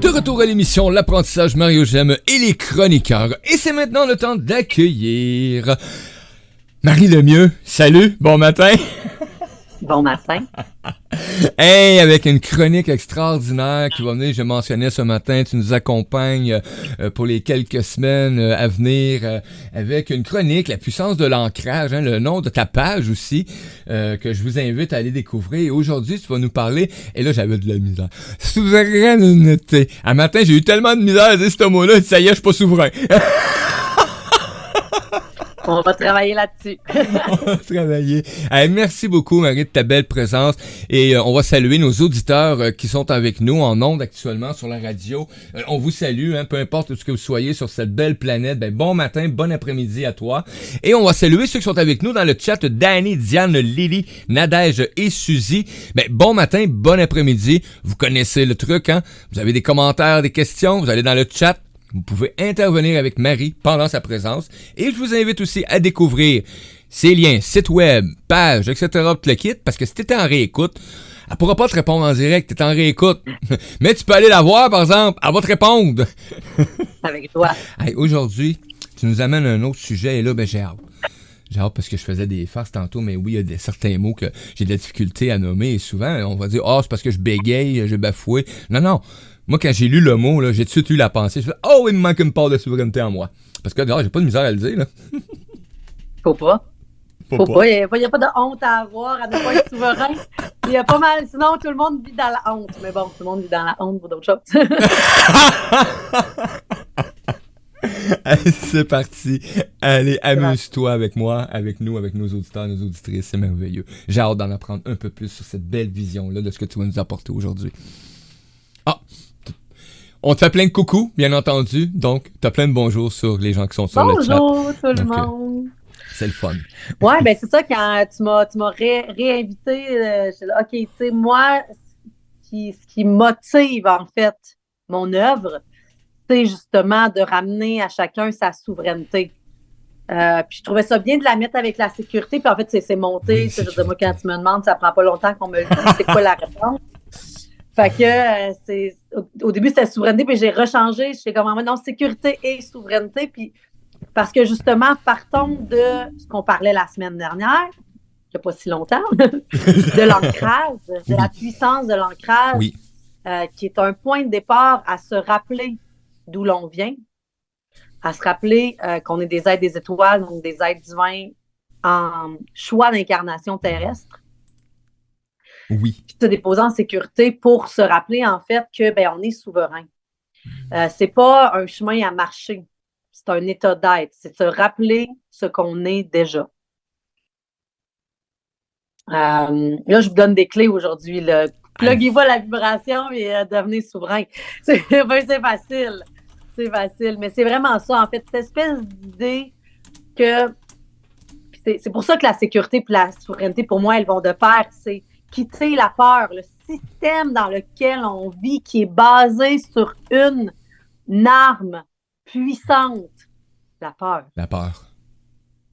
De retour à l'émission L'apprentissage Mario Gemme et les chroniqueurs. Et c'est maintenant le temps d'accueillir Marie Lemieux. Salut, bon matin. Bon matin. Hey, avec une chronique extraordinaire qui va venir, je mentionnais ce matin, tu nous accompagnes pour les quelques semaines à venir avec une chronique, la puissance de l'ancrage, hein, le nom de ta page aussi, que je vous invite à aller découvrir. Et aujourd'hui, tu vas nous parler, et là j'avais de la misère, souveraineté. Un matin, j'ai eu tellement de misère à dire ce mot-là, ça y est, je suis pas souverain. On va travailler là-dessus. On va travailler. Merci beaucoup, Marie, de ta belle présence. Et on va saluer nos auditeurs qui sont avec nous en ondes actuellement sur la radio. On vous salue, hein, peu importe où ce que vous soyez sur cette belle planète. Ben, bon matin, bon après-midi à toi. Et on va saluer ceux qui sont avec nous dans le chat. Danny, Diane, Lily, Nadège et Suzy. Ben, bon matin, bon après-midi. Vous connaissez le truc, hein? Vous avez des commentaires, des questions, vous allez dans le chat. Vous pouvez intervenir avec Marie pendant sa présence. Et je vous invite aussi à découvrir ses liens, sites web, pages, etc. tout le kit, parce que si t'es en réécoute, elle pourra pas te répondre en direct, t'es en réécoute. Mais tu peux aller la voir, par exemple, elle va te répondre. Avec toi. Hey, aujourd'hui, tu nous amènes un autre sujet, et là, ben j'ai hâte. J'ai hâte parce que je faisais des farces tantôt, mais oui, il y a certains mots que j'ai de la difficulté à nommer, et souvent, on va dire « Ah, c'est parce que je bégaye, j'ai bafoué. » Non. Moi, quand j'ai lu le mot, là, j'ai tout de suite eu la pensée. Je fais « Oh, il me manque une part de souveraineté en moi. » Parce que, j'ai pas de misère à le dire, là. Faut pas. Faut pas. Il n'y a pas de honte à avoir à ne pas être souverain. Il y a pas mal. Sinon, tout le monde vit dans la honte. Mais bon, tout le monde vit dans la honte pour d'autres choses. Allez, c'est parti. Allez, amuse-toi avec moi, avec nous, avec nos auditeurs, nos auditrices. C'est merveilleux. J'ai hâte d'en apprendre un peu plus sur cette belle vision-là de ce que tu vas nous apporter aujourd'hui. Ah! On te fait plein de coucou, bien entendu. Donc, t'as plein de bonjours sur les gens qui sont sur le chat. Bonjour tout le monde. C'est le fun. Ouais, ben c'est ça, quand tu m'as réinvité, j'étais là, OK, tu sais, moi, ce qui motive, en fait, mon œuvre, c'est justement de ramener à chacun sa souveraineté. Puis je trouvais ça bien de la mettre avec la sécurité. Puis en fait, c'est monté. Oui, je veux dire, moi, quand tu me demandes, ça prend pas longtemps qu'on me le dise, c'est quoi la réponse. Fait que au début, c'était souveraineté, puis j'ai rechangé. J'étais comme non, sécurité et souveraineté. Puis parce que justement, partons de ce qu'on parlait la semaine dernière, il n'y a pas si longtemps, de l'ancrage, de la puissance de l'ancrage, qui est un point de départ à se rappeler d'où l'on vient, à se rappeler qu'on est des êtres des étoiles, donc des êtres divins en choix d'incarnation terrestre. Oui. Puis se déposer en sécurité pour se rappeler, en fait, que on est souverain. C'est pas un chemin à marcher. C'est un état d'être. C'est de se rappeler ce qu'on est déjà. Là, je vous donne des clés aujourd'hui. Là. Pluguez-vous à la vibration et devenez souverain. C'est facile. C'est facile. Mais c'est vraiment ça, en fait. Cette espèce d'idée que... C'est pour ça que la sécurité et la souveraineté, pour moi, elles vont de pair. C'est quitter la peur, le système dans lequel on vit, qui est basé sur une arme puissante, la peur. La peur.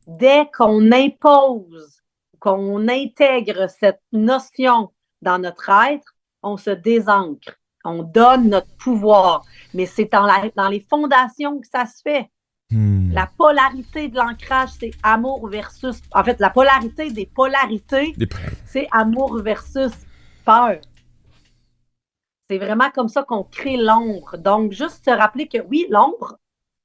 Dès qu'on impose, qu'on intègre cette notion dans notre être, on se désancre, on donne notre pouvoir. Mais c'est dans les fondations que ça se fait. La polarité de l'ancrage, c'est amour versus... En fait, la polarité des polarités, c'est amour versus peur. C'est vraiment comme ça qu'on crée l'ombre. Donc, juste se rappeler que oui, l'ombre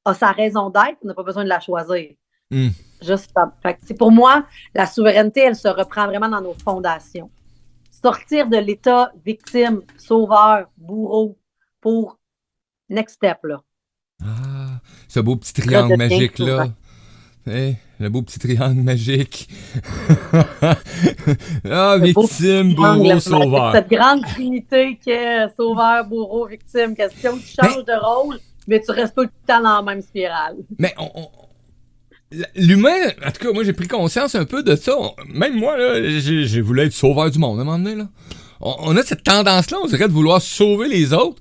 a sa raison d'être, on n'a pas besoin de la choisir. Juste ça. Fait que, pour moi, la souveraineté, elle se reprend vraiment dans nos fondations. Sortir de l'état victime, sauveur, bourreau, pour next step, là. Ah, ce beau petit triangle magique-là. Hey, le beau petit triangle magique. Victime, bourreau, sauveur. Cette grande trinité qui est sauveur, bourreau, victime. Question que tu changes de rôle, mais tu restes pas tout le temps dans la même spirale. Mais l'humain, en tout cas, moi, j'ai pris conscience un peu de ça. Même moi, là, j'ai voulu être sauveur du monde à un moment donné, là. On a cette tendance-là, on dirait, de vouloir sauver les autres.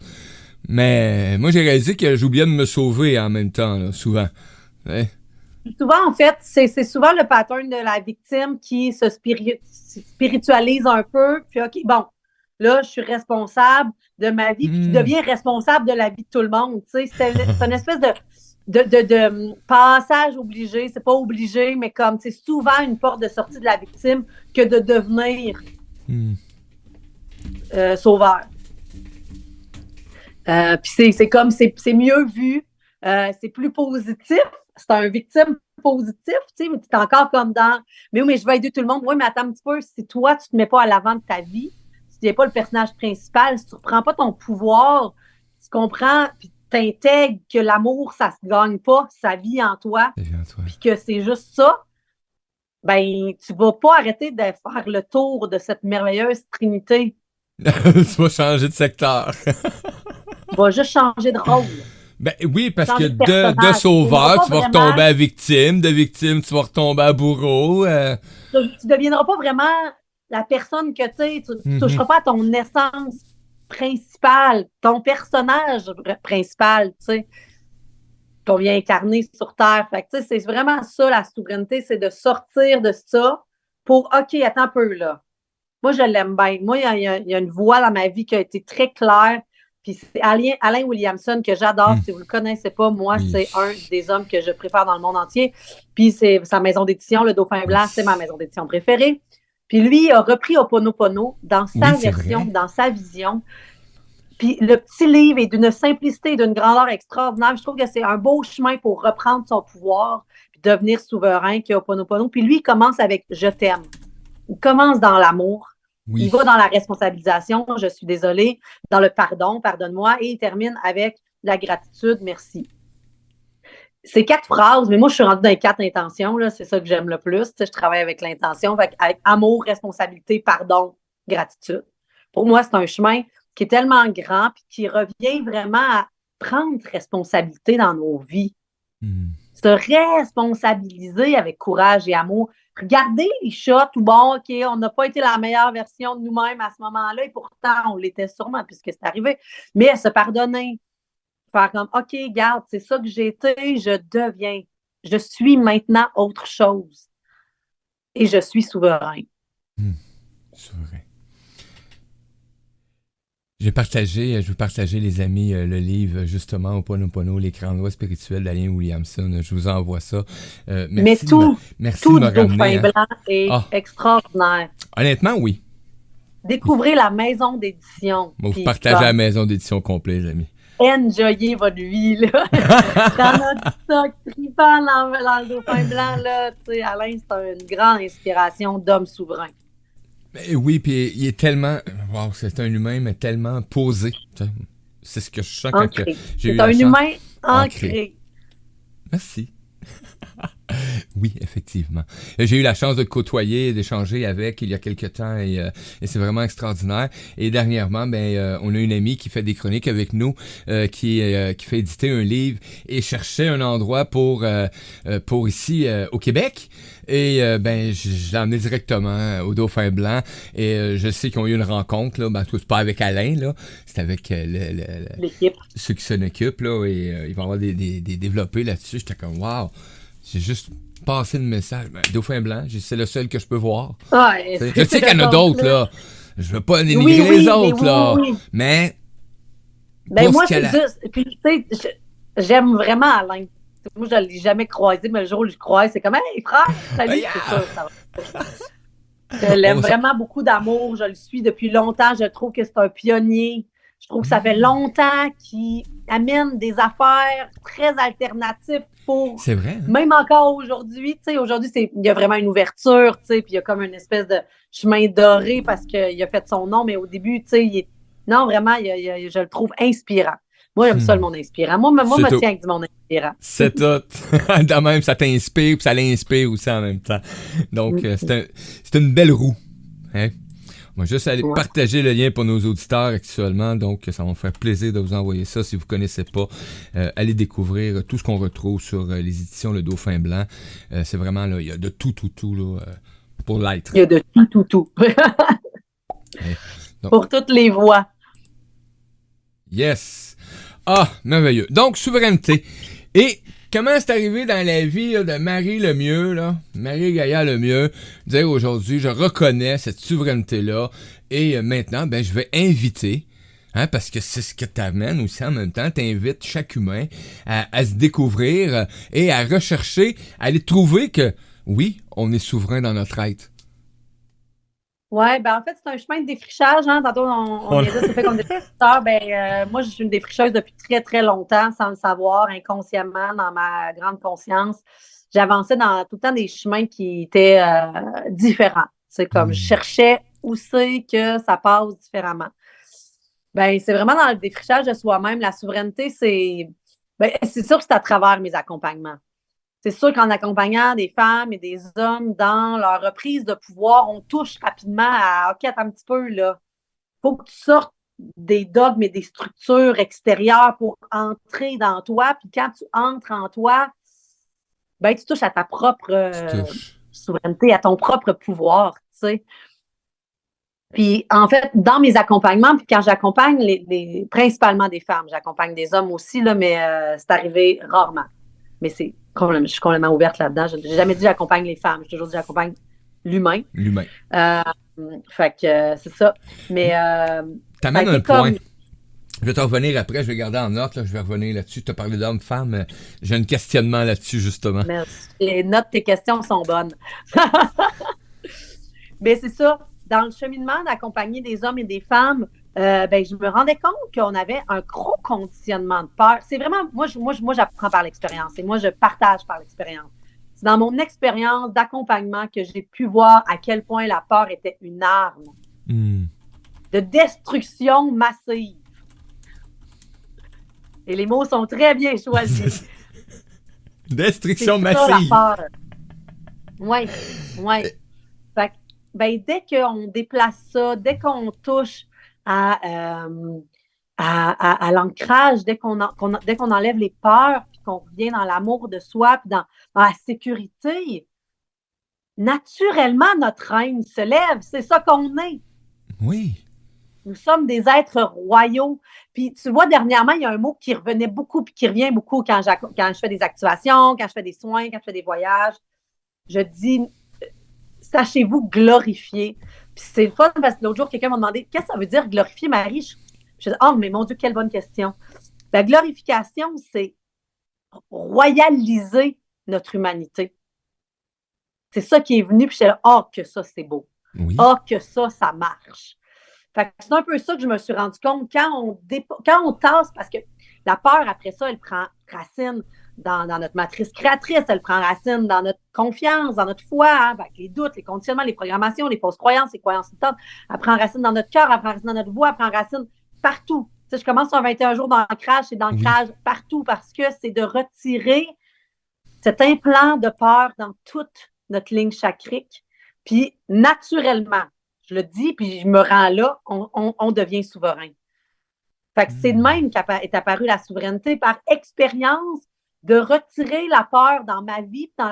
Mais moi, j'ai réalisé que j'oubliais de me sauver en même temps, là, souvent. Ouais. Souvent, en fait, c'est souvent le pattern de la victime qui se spiritualise un peu. Puis, OK, bon, là, je suis responsable de ma vie, puis tu deviens responsable de la vie de tout le monde. C'est une espèce de passage obligé. C'est pas obligé, mais comme c'est souvent une porte de sortie de la victime que de devenir sauveur. Puis c'est comme, c'est mieux vu, c'est plus positif, c'est un victime positif, tu sais, mais tu es encore comme dans, mais oui, mais je vais aider tout le monde. Oui, mais attends un petit peu, si toi, tu te mets pas à l'avant de ta vie, si tu n'es pas le personnage principal, si tu ne reprends pas ton pouvoir, tu comprends, puis t'intègres que l'amour, ça se gagne pas, ça vit en toi, puis que c'est juste ça, ben, tu vas pas arrêter de faire le tour de cette merveilleuse trinité. Tu vas changer de secteur. Tu vas juste changer de rôle. Ben oui, parce que de sauveur, tu vas retomber à victime, de victime, tu vas retomber à bourreau. Tu deviendras pas vraiment la personne que tu es, tu toucheras pas à ton essence principale, ton personnage principal, tu sais, qu'on vient incarner sur Terre. Fait que, tu sais, c'est vraiment ça, la souveraineté, c'est de sortir de ça pour, OK, attends un peu, là. Moi, je l'aime bien. Moi, il y a une voix dans ma vie qui a été très claire. Puis c'est Alain Williamson que j'adore. Si vous ne le connaissez pas, moi, c'est un des hommes que je préfère dans le monde entier. Puis c'est sa maison d'édition, Le Dauphin Blanc, c'est ma maison d'édition préférée. Puis lui a repris Ho'oponopono dans sa version, dans sa vision. Puis le petit livre est d'une simplicité et d'une grandeur extraordinaire. Je trouve que c'est un beau chemin pour reprendre son pouvoir puis devenir souverain que Ho'oponopono. Puis lui, il commence avec « Je t'aime ». Il commence dans l'amour. Oui. Il va dans la responsabilisation, je suis désolée, dans le pardon, pardonne-moi, et il termine avec la gratitude, merci. C'est 4 phrases, mais moi, je suis rendue dans les 4 intentions, là, c'est ça que j'aime le plus. Tu sais, je travaille avec l'intention, avec amour, responsabilité, pardon, gratitude. Pour moi, c'est un chemin qui est tellement grand et qui revient vraiment à prendre responsabilité dans nos vies. Se responsabiliser avec courage et amour. Regardez les chats, tout bon, OK, on n'a pas été la meilleure version de nous-mêmes à ce moment-là, et pourtant, on l'était sûrement puisque c'est arrivé. Mais se pardonner, faire comme, OK, regarde, c'est ça que j'ai été, je deviens. Je suis maintenant autre chose. Et je suis souverain. Souverain. Je veux partager, les amis, le livre, justement, Ho'oponopono, les grandes lois spirituelles d'Alain Williamson. Je vous envoie ça. Merci tout le Dauphin Blanc est extraordinaire. Honnêtement, oui. Découvrez la maison d'édition. Bon, vous partagez la maison d'édition complète, les amis. Enjoyez votre vie, là. Dans notre stock tripant dans le Dauphin Blanc, là, tu sais, Alain, c'est une grande inspiration d'homme souverain. Oui, puis il est tellement... Wow, c'est un humain, mais tellement posé. C'est ce que je sens quand j'ai eu la chance. C'est un humain ancré. Merci. Oui, effectivement. J'ai eu la chance de le côtoyer, d'échanger avec il y a quelques temps et c'est vraiment extraordinaire. Et dernièrement, on a une amie qui fait des chroniques avec nous, qui fait éditer un livre et cherchait un endroit pour ici au Québec. Et je l'ai emmené directement au Dauphin Blanc et je sais qu'ils ont eu une rencontre là, c'est pas avec Alain là, c'est avec l'équipe, ceux qui s'en occupent là et ils vont avoir des développés là-dessus. J'étais comme wow, j'ai juste passé le message. Dauphin Blanc, c'est le seul que je peux voir. Ouais, je sais qu'il y en a d'autres là. Je veux pas dénigrer les autres là, mais moi c'est juste. Puis tu sais, j'aime vraiment Alain. Moi, je ne l'ai jamais croisé, mais le jour où je le croise, c'est comme « Hey, frère! » Salut! Je l'aime vraiment beaucoup d'amour. Je le suis depuis longtemps. Je trouve que c'est un pionnier. Je trouve que ça fait longtemps qu'il amène des affaires très alternatives pour... C'est vrai. Hein? Même encore aujourd'hui. Tu sais, aujourd'hui, il y a vraiment une ouverture, tu sais, puis il y a comme une espèce de chemin doré parce qu'il a fait son nom, mais au début, tu sais, non, vraiment, je le trouve inspirant. Moi, j'aime ça, le monde inspirant. Moi, je me tiens avec du monde inspirant. C'est tout. De même, ça t'inspire, puis ça l'inspire aussi en même temps. Donc, c'est une belle roue. Hein? On va juste aller partager le lien pour nos auditeurs actuellement. Donc, ça va me faire plaisir de vous envoyer ça. Si vous ne connaissez pas, allez découvrir tout ce qu'on retrouve sur les éditions Le Dauphin Blanc. C'est vraiment, là, il y a de tout là, pour l'être. Il y a de tout. Donc, pour toutes les voix. Yes. Ah, merveilleux. Donc, souveraineté. Et comment c'est arrivé dans la vie là, de Marie Lemieux, là, Marie Gaillard Lemieux, dire aujourd'hui, je reconnais cette souveraineté-là et maintenant, ben, je vais inviter, hein, parce que c'est ce que t'amènes aussi en même temps, t'invites chaque humain à se découvrir et à rechercher, à aller trouver que, oui, on est souverain dans notre être. Ouais, ben en fait, c'est un chemin de défrichage. Hein. Tantôt, on disait, ça fait comme des défricheurs. Moi, je suis une défricheuse depuis très, très longtemps, sans le savoir, inconsciemment, dans ma grande conscience. J'avançais dans tout le temps des chemins qui étaient différents. C'est comme je cherchais où c'est que ça passe différemment. Ben, c'est vraiment dans le défrichage de soi-même. La souveraineté, c'est sûr que c'est à travers mes accompagnements. C'est sûr qu'en accompagnant des femmes et des hommes dans leur reprise de pouvoir, on touche rapidement à OK, attends un petit peu, là. Il faut que tu sortes des dogmes et des structures extérieures pour entrer dans toi. Puis quand tu entres en toi, ben, tu touches à ta propre souveraineté, à ton propre pouvoir, tu sais. Puis, en fait, dans mes accompagnements, puis quand j'accompagne principalement des femmes, j'accompagne des hommes aussi, là, mais c'est arrivé rarement. Mais je suis complètement ouverte là-dedans. Je n'ai jamais dit j'accompagne les femmes. J'ai toujours dit j'accompagne l'humain. L'humain. Fait que c'est ça. Mais. T'amènes un point. Je vais te revenir après, je vais garder en note, là, je vais revenir là-dessus. Tu as parlé d'hommes, femmes. J'ai un questionnement là-dessus, justement. Merci. Les notes, tes questions sont bonnes. Mais c'est ça. Dans le cheminement d'accompagner des hommes et des femmes, je me rendais compte qu'on avait un gros conditionnement de peur. C'est vraiment, moi j'apprends par l'expérience et moi, je partage par l'expérience. C'est dans mon expérience d'accompagnement que j'ai pu voir à quel point la peur était une arme de destruction massive. Et les mots sont très bien choisis. Destruction massive. Ça, la peur. Oui. Fait que, dès qu'on déplace ça, dès qu'on touche à l'ancrage, dès qu'on enlève les peurs, puis qu'on revient dans l'amour de soi, puis dans la sécurité, naturellement, notre reine se lève. C'est ça qu'on est. Oui. Nous sommes des êtres royaux. Puis, tu vois, dernièrement, il y a un mot qui revenait beaucoup, puis qui revient beaucoup quand je fais des activations, quand je fais des soins, quand je fais des voyages. Je dis, sachez-vous glorifier. Puis c'est le fun parce que l'autre jour, quelqu'un m'a demandé qu'est-ce que ça veut dire glorifier, Marie? Je dis, oh, mais mon Dieu, quelle bonne question. La glorification, c'est royaliser notre humanité. C'est ça qui est venu, puis je dis, oh, que ça, c'est beau. Oui. Oh, que ça marche. Fait que c'est un peu ça que je me suis rendu compte quand on tasse, parce que la peur, après ça, elle prend racine dans notre matrice créatrice, elle prend racine dans notre confiance, dans notre foi, hein, avec les doutes, les conditionnements, les programmations, les fausses croyances, les croyances limitantes. Elle prend racine dans notre cœur, elle prend racine dans notre voix, elle prend racine partout. Tu sais, je commence sur 21 jours d'ancrage, c'est d'ancrage partout parce que c'est de retirer cet implant de peur dans toute notre ligne chakrique. Puis, naturellement, je le dis, puis je me rends là, on devient souverain. Fait que c'est de même qu'est apparue la souveraineté par expérience de retirer la peur dans ma vie, dans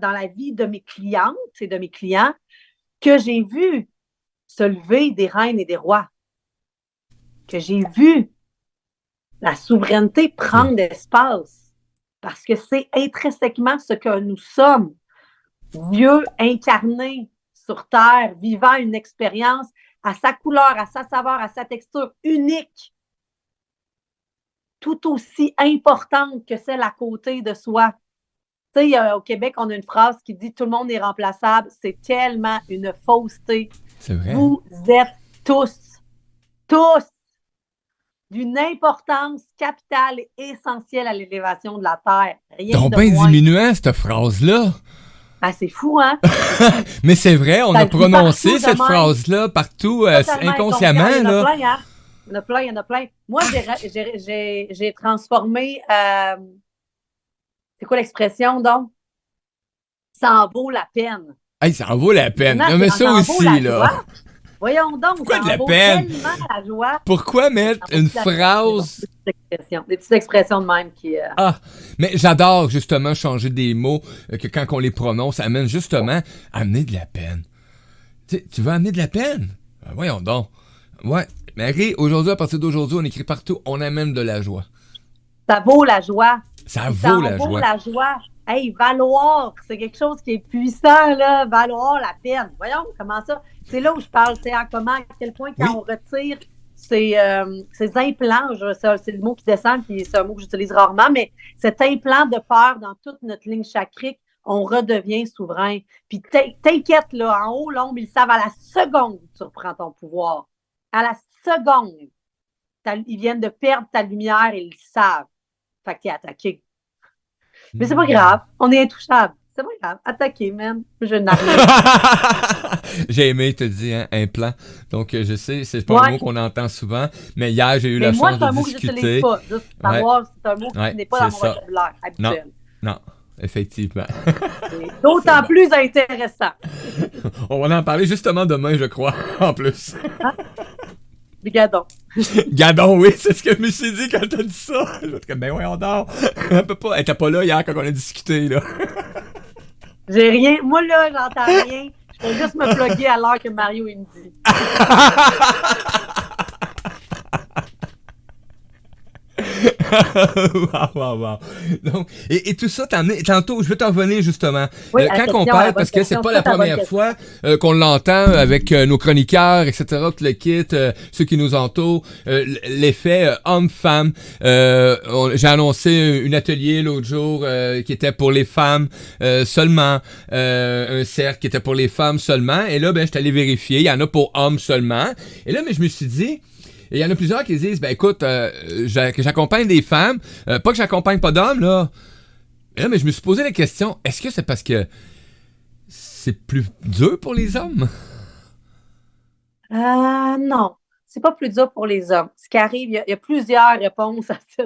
la vie de mes clientes et de mes clients, que j'ai vu se lever des reines et des rois, que j'ai vu la souveraineté prendre d'espace, parce que c'est intrinsèquement ce que nous sommes, Dieu incarné sur Terre, vivant une expérience à sa couleur, à sa saveur, à sa texture unique, tout aussi importante que celle à côté de soi. Tu sais, au Québec, on a une phrase qui dit « Tout le monde est remplaçable ». C'est tellement une fausseté. C'est vrai. Vous êtes tous, d'une importance capitale et essentielle à l'élévation de la Terre. Rien donc de bien moins. diminuant, cette phrase-là. Ah, c'est fou, hein? Mais c'est vrai, on a prononcé partout, cette phrase-là partout inconsciemment. Il y en là. a plein, hein? Il y en a plein. Moi, j'ai transformé... c'est quoi l'expression, donc? Ça en vaut la peine. Hey, ça en vaut la peine. Non, mais ça aussi, là. Voyons donc, pourquoi ça de la en vaut peine? tellement la joie. Pourquoi mettre une phrase... Des petites expressions de même qui... Ah, mais j'adore justement changer des mots que quand on les prononce, amène justement amener de la peine. Tu veux amener de la peine? Ben voyons donc. Ouais. Marie, aujourd'hui, à partir d'aujourd'hui, on écrit partout, on amène de la joie. Ça vaut la joie. Ça Puis vaut ça en la vaut joie. la joie. Hey, valoir, c'est quelque chose qui est puissant, là. Valoir la peine. Voyons, comment ça? C'est là où je parle, c'est à quel point quand Oui. on retire ces implants, c'est le mot qui descend, puis c'est un mot que j'utilise rarement, mais cet implant de peur dans toute notre ligne chacrique, on redevient souverain. Puis t'inquiète, là, en haut, l'ombre, ils savent à la seconde où tu reprends ton pouvoir. À la seconde, ils viennent de perdre ta lumière et ils le savent. Fait que t'es attaqué. Mais c'est pas grave, on est intouchable. C'est pas grave. Attaqué, man. Je n'ai rien. J'ai aimé te dire hein, implant. Donc je sais, c'est pas un Ouais. mot qu'on entend souvent, mais hier j'ai eu Mais la moi, chance c'est de un mot que j'utilise discuter. pas. Juste pour Ouais, savoir, c'est un mot qui ouais, n'est pas c'est dans mon ça. vocabulaire Non, habituel. non, effectivement. C'est C'est d'autant bon. plus intéressant. On va en parler justement demain, je crois, en plus. Hein? Regardons. Gadon, oui, c'est ce que je me suis dit quand t'as dit ça. Je vais être comme, ben ouais, on dort. On peut pas. Elle était pas là hier quand on a discuté, là. J'ai rien. Moi, là, j'entends rien. Je vais juste me plugger à l'heure que Mario, il me dit. Wow. Donc, et tout ça, tantôt, je vais t'en revenir justement. Oui, à la Quand on question, à la parle, bonne parce que c'est question. pas Ça, la c'est la bonne première question. fois qu'on l'entend avec nos chroniqueurs, etc., tout le kit, ceux qui nous entourent, l'effet homme-femme. J'ai annoncé un atelier l'autre jour qui était pour les femmes seulement, un cercle qui était pour les femmes seulement, et là, ben, je suis allé vérifier, il y en a pour hommes seulement, et là, mais je me suis dit, et il y en a plusieurs qui disent, ben écoute, que j'accompagne des femmes, pas que j'accompagne pas d'hommes, là. Et là, mais je me suis posé la question, est-ce que c'est parce que c'est plus dur pour les hommes? Non, c'est pas plus dur pour les hommes. Ce qui arrive, il y a plusieurs réponses à ça.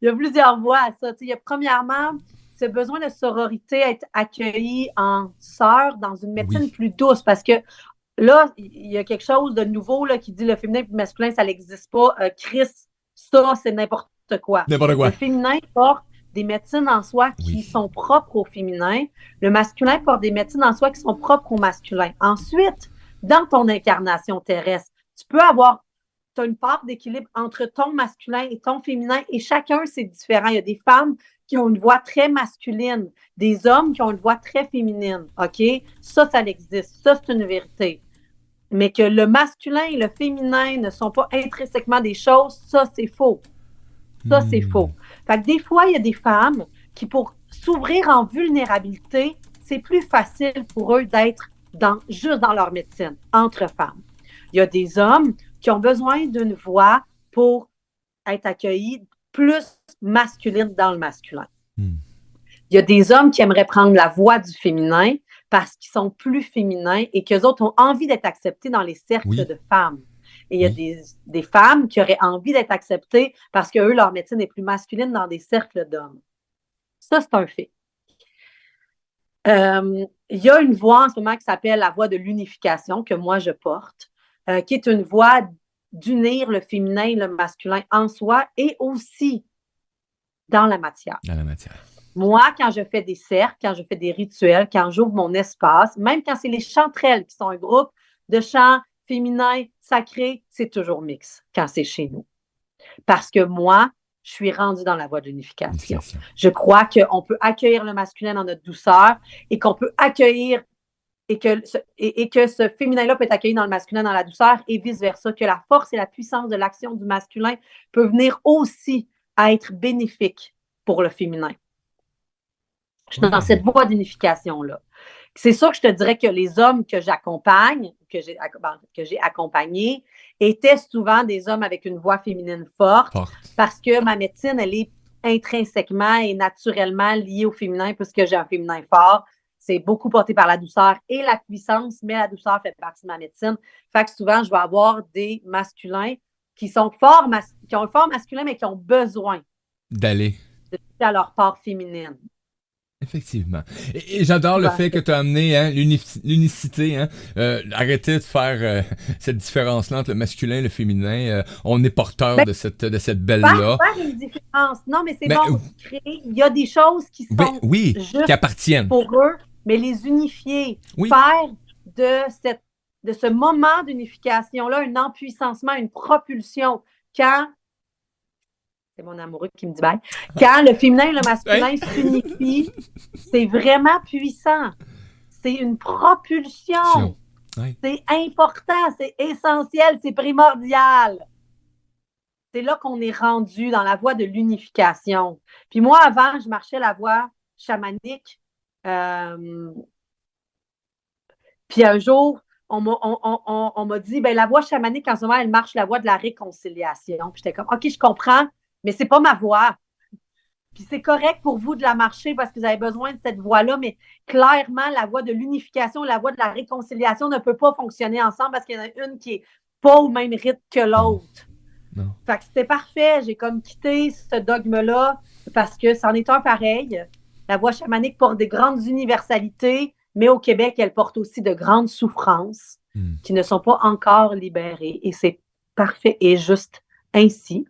Il y a plusieurs voies à ça. Il y a premièrement ce besoin de sororité, être accueilli en sœur dans une médecine Oui. plus douce parce que là, il y a quelque chose de nouveau là, qui dit le féminin et le masculin, ça n'existe pas. Chris, ça, c'est n'importe quoi. N'importe Le quoi. féminin porte des médecines en soi qui Oui. sont propres au féminin. Le masculin porte des médecines en soi qui sont propres au masculin. Ensuite, dans ton incarnation terrestre, tu peux avoir une part d'équilibre entre ton masculin et ton féminin et chacun, c'est différent. Il y a des femmes qui ont une voix très masculine, des hommes qui ont une voix très féminine. OK? Ça existe. Ça, c'est une vérité. Mais que le masculin et le féminin ne sont pas intrinsèquement des choses, ça, c'est faux. Ça, c'est faux. Fait que des fois, il y a des femmes qui, pour s'ouvrir en vulnérabilité, c'est plus facile pour eux d'être juste dans leur médecine, entre femmes. Il y a des hommes qui ont besoin d'une voix pour être accueillis plus masculine dans le masculin. Il y a des hommes qui aimeraient prendre la voix du féminin parce qu'ils sont plus féminins et qu'eux autres ont envie d'être acceptés dans les cercles de femmes. Et il y a des femmes qui auraient envie d'être acceptées parce que eux, leur médecine est plus masculine dans des cercles d'hommes. Ça, c'est un fait. Il y a une voix en ce moment qui s'appelle la voix de l'unification que moi, je porte, qui est une voix d'unir le féminin et le masculin en soi et aussi dans la matière. Dans la matière. Moi, quand je fais des cercles, quand je fais des rituels, quand j'ouvre mon espace, même quand c'est les chanterelles qui sont un groupe de chants féminins sacrés, c'est toujours mix quand c'est chez nous. Parce que moi, je suis rendue dans la voie de l'unification. Je crois qu'on peut accueillir le masculin dans notre douceur et qu'on peut accueillir et que ce féminin-là peut être accueilli dans le masculin dans la douceur et vice-versa, que la force et la puissance de l'action du masculin peut venir aussi à être bénéfique pour le féminin. Je suis dans cette voie d'unification-là. C'est sûr que je te dirais que les hommes que j'accompagne, que j'ai accompagnés, étaient souvent des hommes avec une voix féminine forte parce que ma médecine, elle est intrinsèquement et naturellement liée au féminin puisque j'ai un féminin fort. C'est beaucoup porté par la douceur et la puissance, mais la douceur fait partie de ma médecine. Fait que souvent, je vais avoir des masculins qui sont qui ont un fort masculin, mais qui ont besoin d'aller à leur part féminine. Effectivement. Et j'adore le fait que tu as amené hein, l'unicité. Hein, arrêtez de faire cette différence-là entre le masculin et le féminin. On est porteur de cette belle-là. Faire une différence. Non, mais c'est bon. Il y a des choses qui sont juste qui appartiennent pour eux, mais les unifier. Faire de ce moment d'unification-là un empuissancement, une propulsion. Quand c'est mon amoureux qui me dit bye. Quand le féminin et le masculin s'unifient, c'est vraiment puissant. C'est une propulsion. Ouais. C'est important, c'est essentiel, c'est primordial. C'est là qu'on est rendu dans la voie de l'unification. Puis moi, avant, je marchais la voie chamanique. Puis un jour, on m'a dit, ben la voie chamanique, en ce moment, elle marche la voie de la réconciliation. Puis j'étais comme, OK, je comprends, mais c'est pas ma voie. Puis c'est correct pour vous de la marcher parce que vous avez besoin de cette voie-là, mais clairement, la voie de l'unification, la voie de la réconciliation ne peut pas fonctionner ensemble parce qu'il y en a une qui n'est pas au même rythme que l'autre. Non. Fait que c'était parfait. J'ai comme quitté ce dogme-là parce que c'en est un pareil. La voie chamanique porte des grandes universalités, mais au Québec, elle porte aussi de grandes souffrances qui ne sont pas encore libérées. Et c'est parfait et juste ainsi.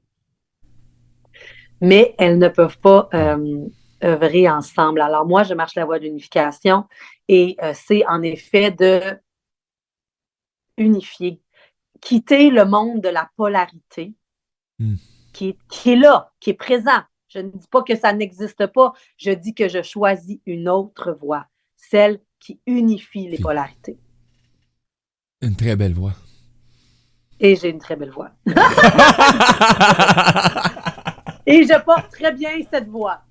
Mais elles ne peuvent pas œuvrer ensemble. Alors moi, je marche la voie de l'unification et c'est en effet de unifier, quitter le monde de la polarité qui est là, qui est présent. Je ne dis pas que ça n'existe pas, je dis que je choisis une autre voie, celle qui unifie les polarités. Une très belle voix. Et j'ai une très belle voix. Et je porte très bien cette voix.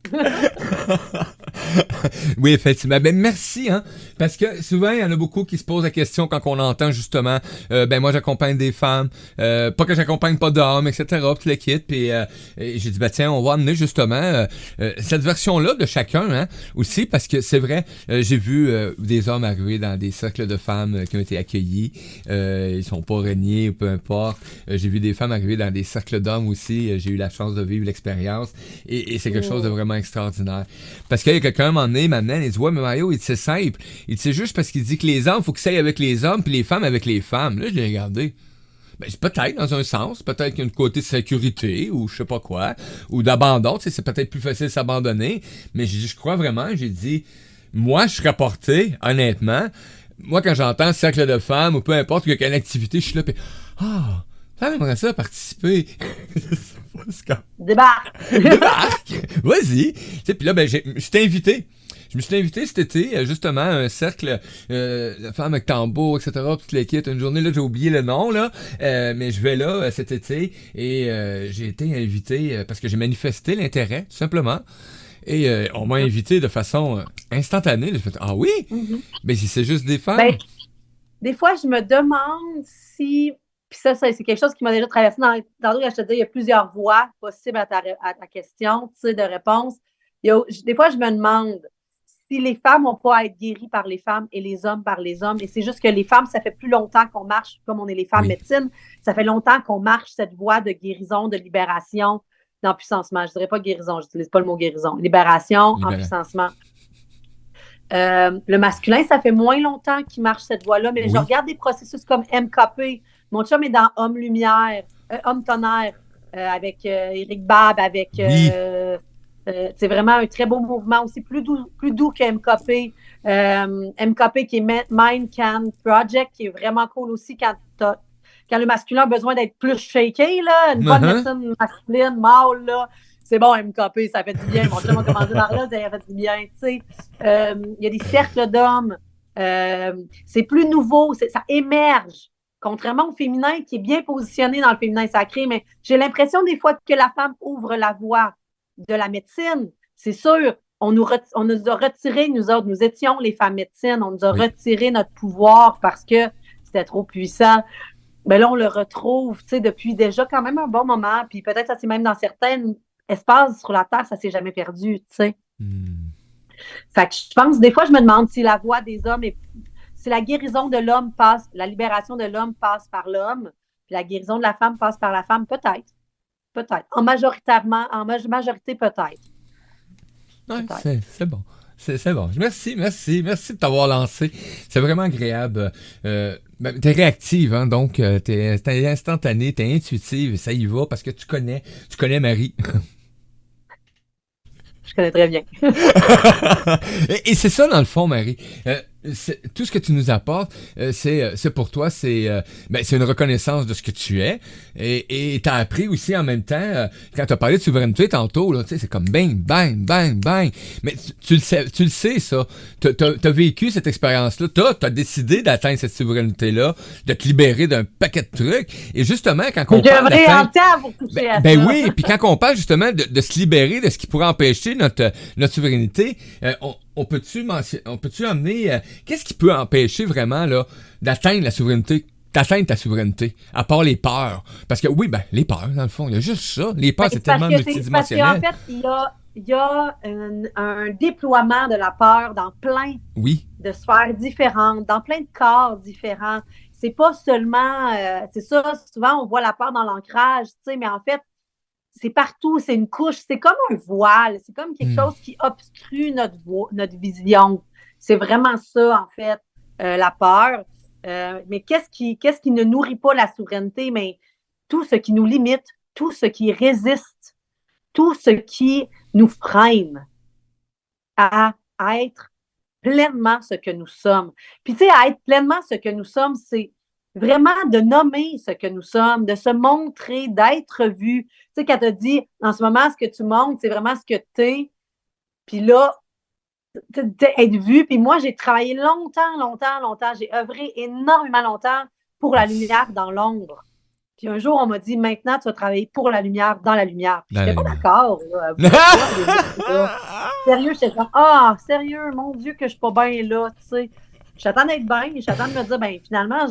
Oui, effectivement. Ben, merci, hein. Parce que souvent, il y en a beaucoup qui se posent la question quand on entend justement, ben, moi, j'accompagne des femmes, pas que j'accompagne pas d'hommes, etc., tout le kit. Puis, j'ai dit, ben, tiens, on va amener justement, cette version-là de chacun, hein, aussi, parce que c'est vrai, j'ai vu, des hommes arriver dans des cercles de femmes qui ont été accueillis, ils sont pas reniés ou peu importe. J'ai vu des femmes arriver dans des cercles d'hommes aussi, j'ai eu la chance de vivre l'expérience, et c'est quelque chose de vraiment extraordinaire. Parce qu'il y a quelqu'un, à un moment donné, m'amenait, il dit, ouais, mais Mario, c'est simple. Il dit, c'est juste parce qu'il dit que les hommes, faut qu'ils aillent avec les hommes, puis les femmes avec les femmes. Là, je l'ai regardé. Ben, c'est peut-être dans un sens, peut-être qu'il y a une côté de sécurité, ou je sais pas quoi, ou d'abandon, tu sais, c'est peut-être plus facile de s'abandonner, mais je crois vraiment, j'ai dit, moi, je serais porté, honnêtement, moi, quand j'entends cercle de femmes, ou peu importe, qu'il y a une activité, je suis là, puis, ça m'aimerait ça participer. Débarque! Vas-y! Puis là, ben, je t'ai invité. Je me suis invité cet été, justement, à un cercle de femmes avec tambour, etc., toute l'équipe, une journée, là, j'ai oublié le nom, là, mais je vais là cet été, et j'ai été invité parce que j'ai manifesté l'intérêt, tout simplement, et on m'a invité de façon instantanée. J'ai fait, ah oui? Mais si c'est juste des femmes? Ben, des fois, je me demande si... Puis ça, c'est quelque chose qui m'a déjà traversé dans je te dis, il y a plusieurs voies possibles à ta question, tu sais, de réponse. Des fois, je me demande si les femmes n'ont pas à être guéries par les femmes et les hommes par les hommes. Et c'est juste que les femmes, ça fait plus longtemps qu'on marche, comme on est les femmes médecine, ça fait longtemps qu'on marche cette voie de guérison, de libération, d'empuissancement. Je dirais pas guérison, je n'utilise pas le mot guérison. Libération, empuissancement. Le masculin, ça fait moins longtemps qu'il marche cette voie-là, mais je regarde des processus comme MKP. Mon chum est dans Homme Lumière, Homme Tonnerre, avec Éric Babb, avec... c'est vraiment un très beau mouvement aussi, plus doux que MKP. MKP qui est Mind Can Project, qui est vraiment cool aussi quand le masculin a besoin d'être plus shaké, là, une bonne médecine masculine, mâle, là. C'est bon, MKP, ça fait du bien. Mon chum a commencé par là, ça fait du bien, tu sais. Il y a des cercles d'hommes. C'est plus nouveau, ça émerge. Contrairement au féminin qui est bien positionné dans le féminin sacré, mais j'ai l'impression des fois que la femme ouvre la voie de la médecine. C'est sûr, on nous a retiré, nous autres, nous étions les femmes médecines, on nous a retiré notre pouvoir parce que c'était trop puissant. Mais là, on le retrouve, tu sais, depuis déjà quand même un bon moment, puis peut-être ça c'est même dans certains espaces sur la Terre, ça s'est jamais perdu, tu sais. Fait que je pense, des fois, je me demande si la voix des hommes si la guérison de l'homme passe, la libération de l'homme passe par l'homme, puis la guérison de la femme passe par la femme, peut-être. Peut-être. En majorité, peut-être. Ouais, c'est bon. C'est bon. Merci de t'avoir lancé. C'est vraiment agréable. T'es réactive, hein, donc t'es instantanée, t'es intuitive, ça y va parce que tu connais Marie. Je connais très bien. et c'est ça, dans le fond, Marie. tout ce que tu nous apportes, c'est pour toi, c'est une reconnaissance de ce que tu es. Et t'as appris aussi en même temps, quand t'as parlé de souveraineté tantôt, là, tu sais, c'est comme bang, bang, bang, bang. Mais tu le sais, ça. T'as vécu cette expérience-là. T'as décidé d'atteindre cette souveraineté-là, de te libérer d'un paquet de trucs. Et justement, quand on parle d'atteindre... pour toucher à ça. Oui, puis quand on parle justement de se libérer de ce qui pourrait empêcher notre souveraineté, on peut-tu amener qu'est-ce qui peut empêcher vraiment là d'atteindre ta souveraineté, à part les peurs? Parce que oui, les peurs, dans le fond, il y a juste ça. Les peurs, c'est tellement multidimensionnel. Parce qu'en fait, il y a un déploiement de la peur dans plein de sphères différentes, dans plein de corps différents. C'est pas seulement... c'est ça, souvent, on voit la peur dans l'ancrage, tu sais, mais en fait, c'est partout, c'est une couche, c'est comme un voile, c'est comme quelque chose qui obstrue notre vision. C'est vraiment ça, en fait, la peur. Mais qu'est-ce qui ne nourrit pas la souveraineté? Mais tout ce qui nous limite, tout ce qui résiste, tout ce qui nous freine à être pleinement ce que nous sommes. Puis, tu sais, à être pleinement ce que nous sommes, c'est vraiment de nommer ce que nous sommes, de se montrer, d'être vu. Tu sais, quand tu as dit, en ce moment, ce que tu montres, c'est vraiment ce que tu es. Puis là, être vu. Puis moi, j'ai travaillé longtemps. J'ai œuvré énormément longtemps pour la lumière dans l'ombre. Puis un jour, on m'a dit, maintenant, tu vas travailler pour la lumière dans la lumière. Puis j'étais pas d'accord. Sérieux, j'étais comme, sérieux, mon Dieu, que je suis pas bien là, tu sais. J'attends d'être bien, j'attends de me dire, finalement,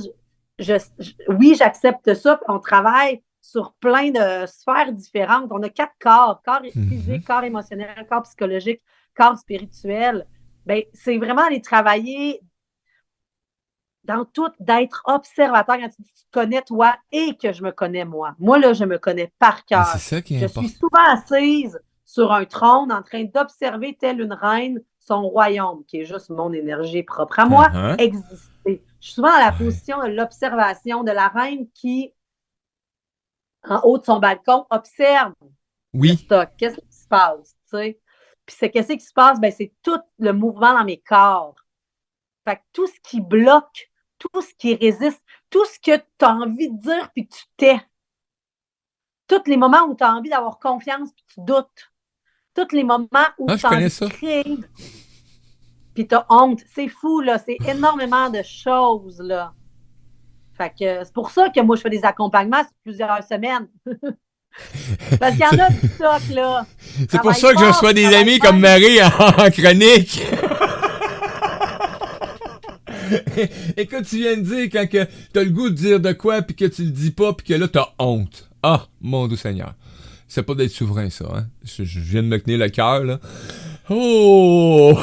oui, j'accepte ça, puis on travaille sur plein de sphères différentes. On a 4 corps physique, corps émotionnel, corps psychologique, corps spirituel. C'est vraiment aller travailler dans tout, d'être observateur quand tu te connais toi et que je me connais moi. Moi, là, je me connais par cœur. C'est ça qui est je important. suis souvent assise sur un trône en train d'observer telle une reine son royaume, qui est juste mon énergie propre à moi, exister. Je suis souvent dans la position de l'observation de la reine qui, en haut de son balcon, observe le stock. Qu'est-ce qui se passe? T'sais? Puis qu'est-ce qui se passe? C'est tout le mouvement dans mes corps. Fait que tout ce qui bloque, tout ce qui résiste, tout ce que tu as envie de dire puis tu tais. Tous les moments où tu as envie d'avoir confiance puis tu doutes. Tous les moments où tu as envie de créer puis tu as honte. C'est fou, là. C'est énormément de choses, là. Fait que c'est pour ça que moi, je fais des accompagnements sur plusieurs semaines. Parce qu'il y en a du stock, là. C'est pour ça que je reçois des amis comme Marie en chronique. Écoute, tu viens de dire quand que t'as le goût de dire de quoi puis que tu le dis pas puis que là t'as honte. Ah, mon doux Seigneur. C'est pas d'être souverain, ça, hein. Je viens de me tenir le cœur, là. Oh!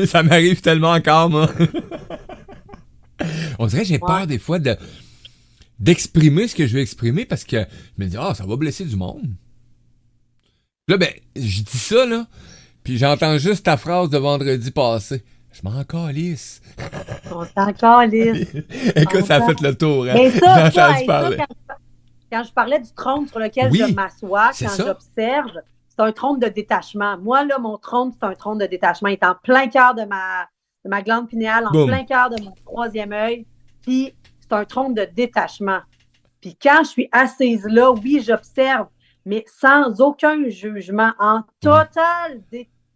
Ça m'arrive tellement encore, moi. On dirait que j'ai peur des fois d'exprimer ce que je veux exprimer parce que je me dis, ça va blesser du monde. Là, je dis ça, là, puis j'entends juste ta phrase de vendredi passé. Je m'en calisse. On s'en calisse. Écoute, ça a fait le tour, hein. Mais ça, quand je parlais du trône sur lequel je m'assois, quand j'observe, c'est un trône de détachement. Moi, là, mon trône, c'est un trône de détachement. Il est en plein cœur de ma glande pinéale, en plein cœur de mon 3e œil. Puis, c'est un trône de détachement. Puis, quand je suis assise là, oui, j'observe, mais sans aucun jugement, en total,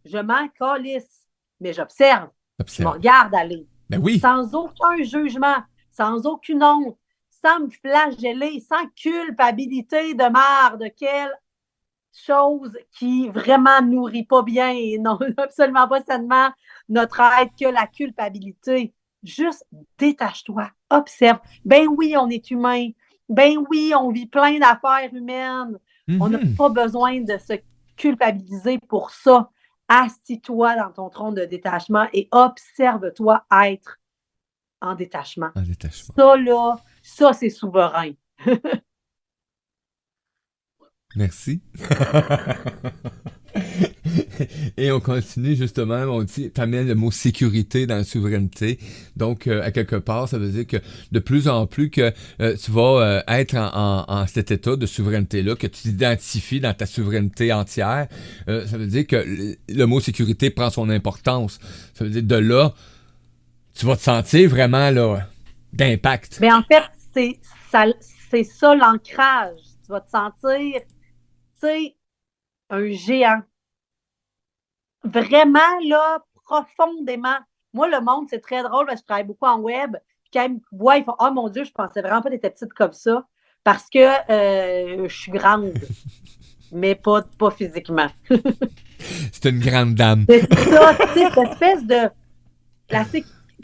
je m'en calisse, mais j'observe. Je me regarde aller. Sans aucun jugement, sans aucune honte, sans me flageller, sans culpabilité de marre de quelle chose qui vraiment nourrit pas bien et non absolument pas sainement notre être que la culpabilité. Juste détache-toi, observe. Oui, on est humain. Oui, on vit plein d'affaires humaines. On n'a pas besoin de se culpabiliser pour ça. Assis-toi dans ton trône de détachement et observe-toi être en détachement. Ça, là, c'est souverain. Merci. Et on continue justement, on dit, t'amènes le mot sécurité dans la souveraineté. Donc, à quelque part, ça veut dire que de plus en plus que tu vas être en cet état de souveraineté-là, que tu t'identifies dans ta souveraineté entière, ça veut dire que le mot sécurité prend son importance. Ça veut dire de là, tu vas te sentir vraiment, là, d'impact. Mais en fait, c'est ça l'ancrage. Tu vas te sentir, tu sais, un géant. Vraiment, là, profondément. Moi, le monde, c'est très drôle parce que je travaille beaucoup en web. Puis quand ils me voient, ils font « Oh mon Dieu, je pensais vraiment pas que t'étais petite comme ça. » Parce que je suis grande, mais pas physiquement. C'est une grande dame. C'est ça, tu sais, cette espèce de...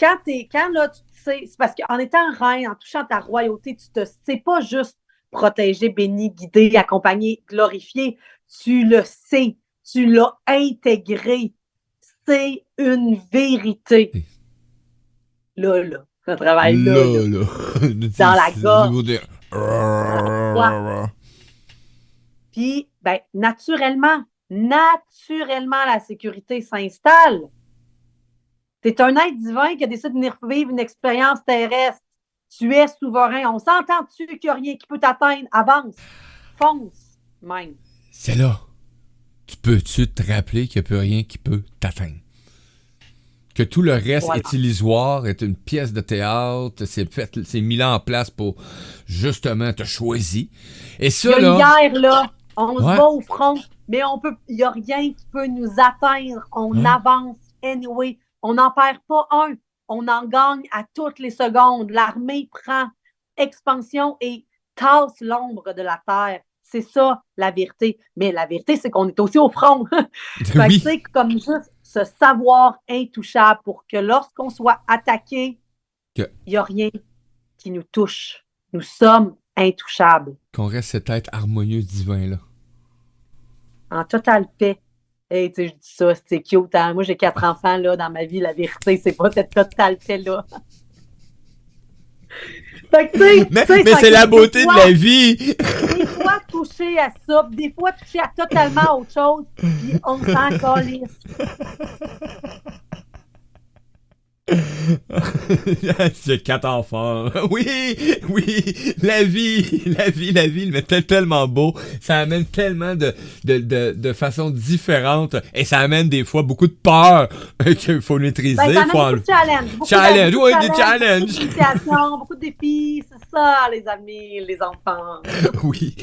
Quand là, tu sais, c'est parce qu'en étant reine, en touchant ta royauté, tu te sais pas juste protégé, béni, guidé, accompagné, glorifié. Tu le sais. Tu l'as intégré. C'est une vérité. Là, ce travail-là. Là. Dans la gorge. Puis, ben, naturellement, la sécurité s'installe. Tu es un être divin qui a décidé de venir vivre une expérience terrestre. Tu es souverain. On s'entend-tu qu'il n'y a rien qui peut t'atteindre? Avance. Fonce, même. C'est là. Peux-tu te rappeler qu'il n'y a plus rien qui peut t'atteindre? Que tout le reste est illusoire, est une pièce de théâtre, c'est mis là en place pour justement te choisir. Et ça, il y a une là... guerre, là. On se bat au front, mais il n'y a rien qui peut nous atteindre. On avance anyway. On n'en perd pas un. On en gagne à toutes les secondes. L'armée prend expansion et tasse l'ombre de la terre. C'est ça, la vérité. Mais la vérité, c'est qu'on est aussi au front. Fait que c'est comme juste ce savoir intouchable pour que lorsqu'on soit attaqué, il n'y a rien qui nous touche. Nous sommes intouchables. Qu'on reste cet être harmonieux divin-là. En totale paix. Hey, tu sais, je dis ça, c'est cute. Hein? Moi, j'ai 4 enfants, là, dans ma vie. La vérité, c'est pas cette totale paix-là. Fait que, mais c'est la beauté de la vie! Des fois, toucher à ça, des fois, toucher à totalement autre chose, puis on s'en calisse. J'ai 4 enfants. Oui, la vie, mais tellement beau. Ça amène tellement de façons différentes et ça amène des fois beaucoup de peur qu'il faut maîtriser. Ben, ça amène beaucoup de challenges. Des challenges. Beaucoup de défis, c'est ça, les amis, les enfants. Oui.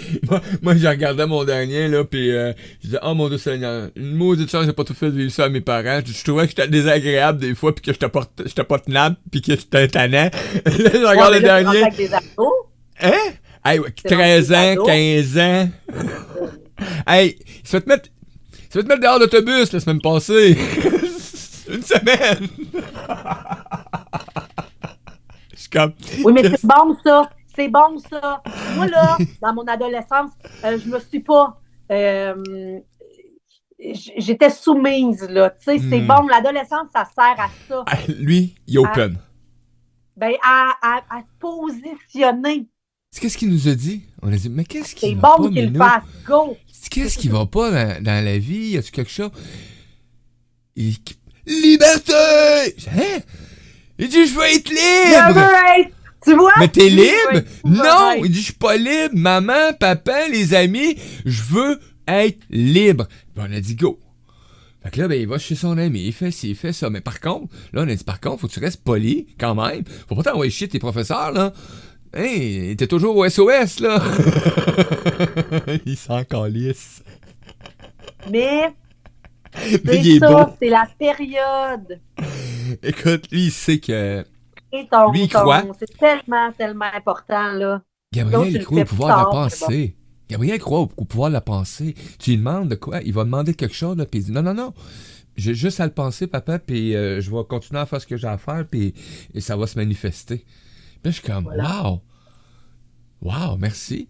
Moi, j'ai regardé mon dernier, là, pis je disais, oh mon Dieu Seigneur, une maudite chance, j'ai pas tout fait vivre ça à mes parents. Je trouvais que j'étais désagréable des fois pis que j'étais pas tenable pis que j'étais tannant. Là, je regarde le dernier. Avec des ados. Hein? Hey, 13 ans, 15 ans. Hey, il se fait te mettre dehors d'autobus la semaine passée. Une semaine. Je suis comme... Oui, mais c'est bon, ça. C'est bon, ça. Moi, là, dans mon adolescence, je me suis pas... j'étais soumise, là. Tu sais, c'est bon. L'adolescence, ça sert à ça. Lui, il est open. À positionner. Qu'est-ce qu'il nous a dit? On a dit, mais qu'est-ce qui va pas? C'est bon qu'il le fasse. Go! Qu'est-ce qui va pas dans la vie? Y a-tu quelque chose? Liberté! Hein? Il dit, je veux être libre! Tu vois? Mais t'es libre? Non! Il dit, je suis pas libre. Maman, papa, les amis, je veux être libre. Puis on a dit, go! Fait que là, ben, il va chez son ami, il fait ci, il fait ça. Mais par contre, là, on a dit, faut que tu restes poli, quand même. Faut pas t'envoyer chier tes professeurs, là. Hey, t'es toujours au SOS, là. Il s'en calisse. Mais c'est ça, c'est la période. Écoute, lui, il sait que... Lui, il croit. C'est tellement, tellement important, là. Gabriel, il croit au pouvoir de la pensée. Gabriel croit au pouvoir de la pensée. Tu lui demandes de quoi? Il va demander quelque chose, là, puis il dit non. J'ai juste à le penser, papa, puis je vais continuer à faire ce que j'ai à faire, puis et ça va se manifester. Puis là, je suis comme, wow, merci.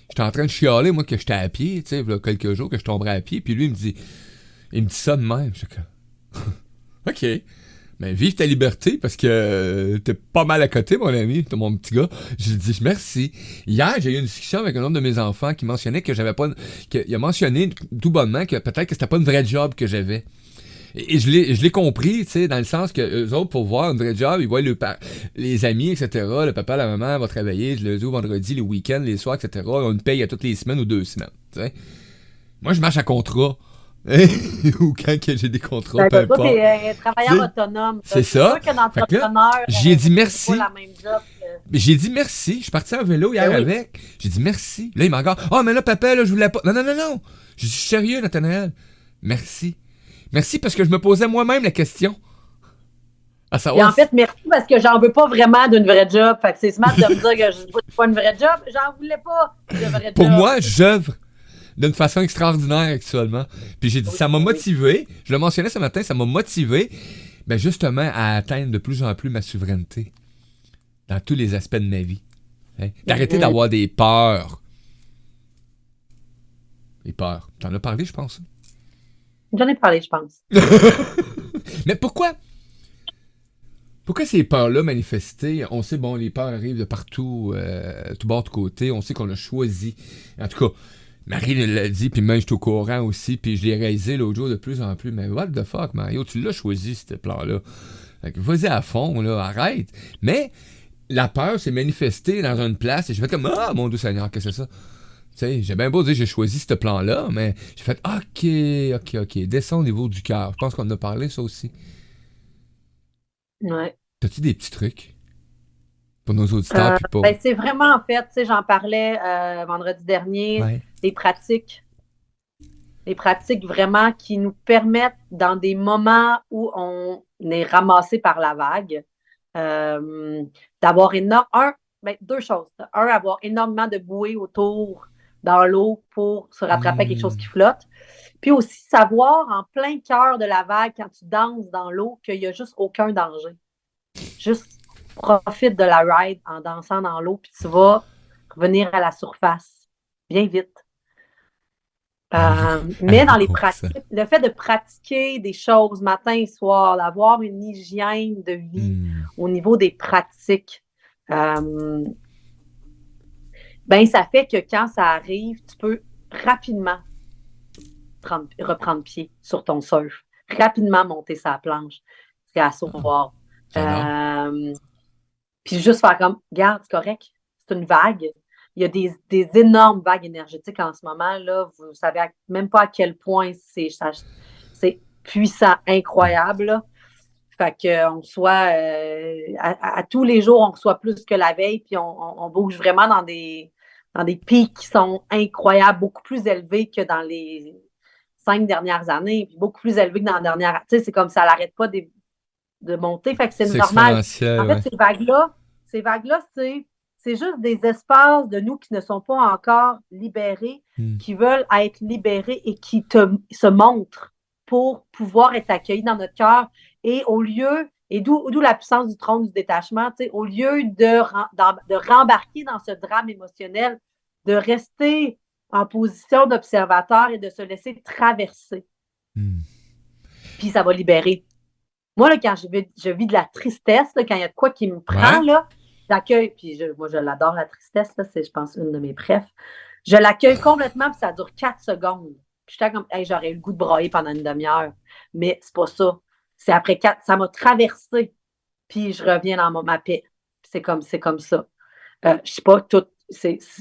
J'étais en train de chialer, moi, que j'étais à pied, tu sais, il y a quelques jours que je tomberais à pied, puis lui, il me dit ça de même. Je suis comme, OK. Mais vive ta liberté parce que t'es pas mal à côté, mon ami, t'es mon petit gars. Je lui dis merci. Hier, j'ai eu une discussion avec un autre de mes enfants qui mentionnait que j'avais pas... Il a mentionné tout bonnement que peut-être que c'était pas une vraie job que j'avais. Et je l'ai compris, tu sais, dans le sens que eux autres, pour voir une vraie job, ils voient les amis, etc. Le papa, la maman va travailler le lundi au vendredi, les week-ends, les soirs, etc. On une paye à toutes les semaines ou 2 semaines, tu sais. Moi, je marche à contrat. Ou quand que j'ai des contrôles, Ben, peu toi, importe. t'es Tu travailleur sais, autonome. c'est C'est ça. sûr qu'un Fait que là, entrepreneur, j'ai dit c'est pas merci. la même job que... J'ai dit merci. Je suis parti en vélo Ben hier oui. avec. J'ai dit merci. Là, il m'a encore. Oh, mais là, papa, là, je voulais pas. Non, non, non, non. Je suis sérieux, Nathanaël. Merci. Merci parce que je me posais moi-même la question. À Puis savoir en fait, merci parce que j'en veux pas vraiment d'une vraie job. Fait que c'est smart de me dire que je veux pas une vraie job. J'en voulais pas de vraie pour job. moi, j'œuvre d'une façon extraordinaire actuellement. Puis j'ai dit, Oui, ça m'a oui. motivé. Je le mentionnais ce matin, ça m'a motivé. Ben justement, à atteindre de plus en plus ma souveraineté dans tous les aspects de ma vie. Hein? D'arrêter Mhm. d'avoir des peurs. Des peurs. T'en as parlé, je pense. J'en ai parlé, je pense. Mais pourquoi? Pourquoi ces peurs-là manifestées? On sait, bon, les peurs arrivent de partout, tout bord, de côté. On sait qu'on a choisi. En tout cas, Marie l'a dit, puis même je suis au courant aussi, puis je l'ai réalisé l'autre jour de plus en plus. Mais what the fuck, Mario, tu l'as choisi, ce plan-là. Fait que vas-y à fond, là, arrête. Mais la peur s'est manifestée dans une place et j'ai fait comme, ah, mon Dieu Seigneur, qu'est-ce que c'est ça? Tu sais, j'ai bien beau dire que j'ai choisi ce plan-là, mais j'ai fait, ok, descends au niveau du cœur. Je pense qu'on en a parlé, ça aussi. Ouais. T'as-tu des petits trucs pour nos auditeurs, puis pour... Ben, c'est vraiment, en fait, tu sais, j'en parlais vendredi dernier, Ouais. des pratiques. Des pratiques vraiment qui nous permettent, dans des moments où on est ramassé par la vague, euh, d'avoir deux choses. Un, avoir énormément de bouées autour dans l'eau pour se rattraper à quelque chose Hmm. qui flotte. Puis aussi savoir en plein cœur de la vague, quand tu danses dans l'eau, qu'il n'y a juste aucun danger. Juste profite de la ride en dansant dans l'eau, puis tu vas revenir à la surface bien vite. Mais Avez-vous dans les compris ça? pratiques, le fait de pratiquer des choses matin et soir, d'avoir une hygiène de vie Hmm. au niveau des pratiques, euh, ben ça fait que quand ça arrive, tu peux rapidement reprendre pied sur ton surf, rapidement monter sa planche, c'est asseoir. J'adore. Puis juste faire comme, regarde, c'est correct, c'est une vague. Il y a des énormes vagues énergétiques en ce moment, là. Vous savez même pas à quel point c'est puissant, Hmm. incroyable, là. Fait qu'on soit, à tous les jours, on reçoit plus que la veille, puis on bouge vraiment dans des pics qui sont incroyables, beaucoup plus élevés que dans les 5 dernières années, puis beaucoup plus élevés que dans la dernière. Tu sais, c'est comme ça n'arrête pas de monter. Fait que c'est C'est normal. En exponentiel, fait, ouais. ces vagues-là, c'est juste des espaces de nous qui ne sont pas encore libérés, Hmm. qui veulent être libérés et qui se montrent pour pouvoir être accueillis dans notre cœur. Et au lieu, et d'où la puissance du trône du détachement, au lieu de rembarquer dans ce drame émotionnel, de rester en position d'observateur et de se laisser traverser. Hmm. Puis ça va libérer. Moi, là, quand je vis de la tristesse, là, quand il y a de quoi qui me prend, Ouais? là, j'accueille, puis moi, je l'adore, la tristesse, là, c'est, je pense, une de mes préfs. Je l'accueille complètement, puis ça dure 4 secondes. Puis j'étais comme, hey, j'aurais eu le goût de brailler pendant une demi-heure. Mais c'est pas ça. C'est après 4, ça m'a traversé, puis je reviens dans ma paix. Puis c'est comme ça. Je sais pas,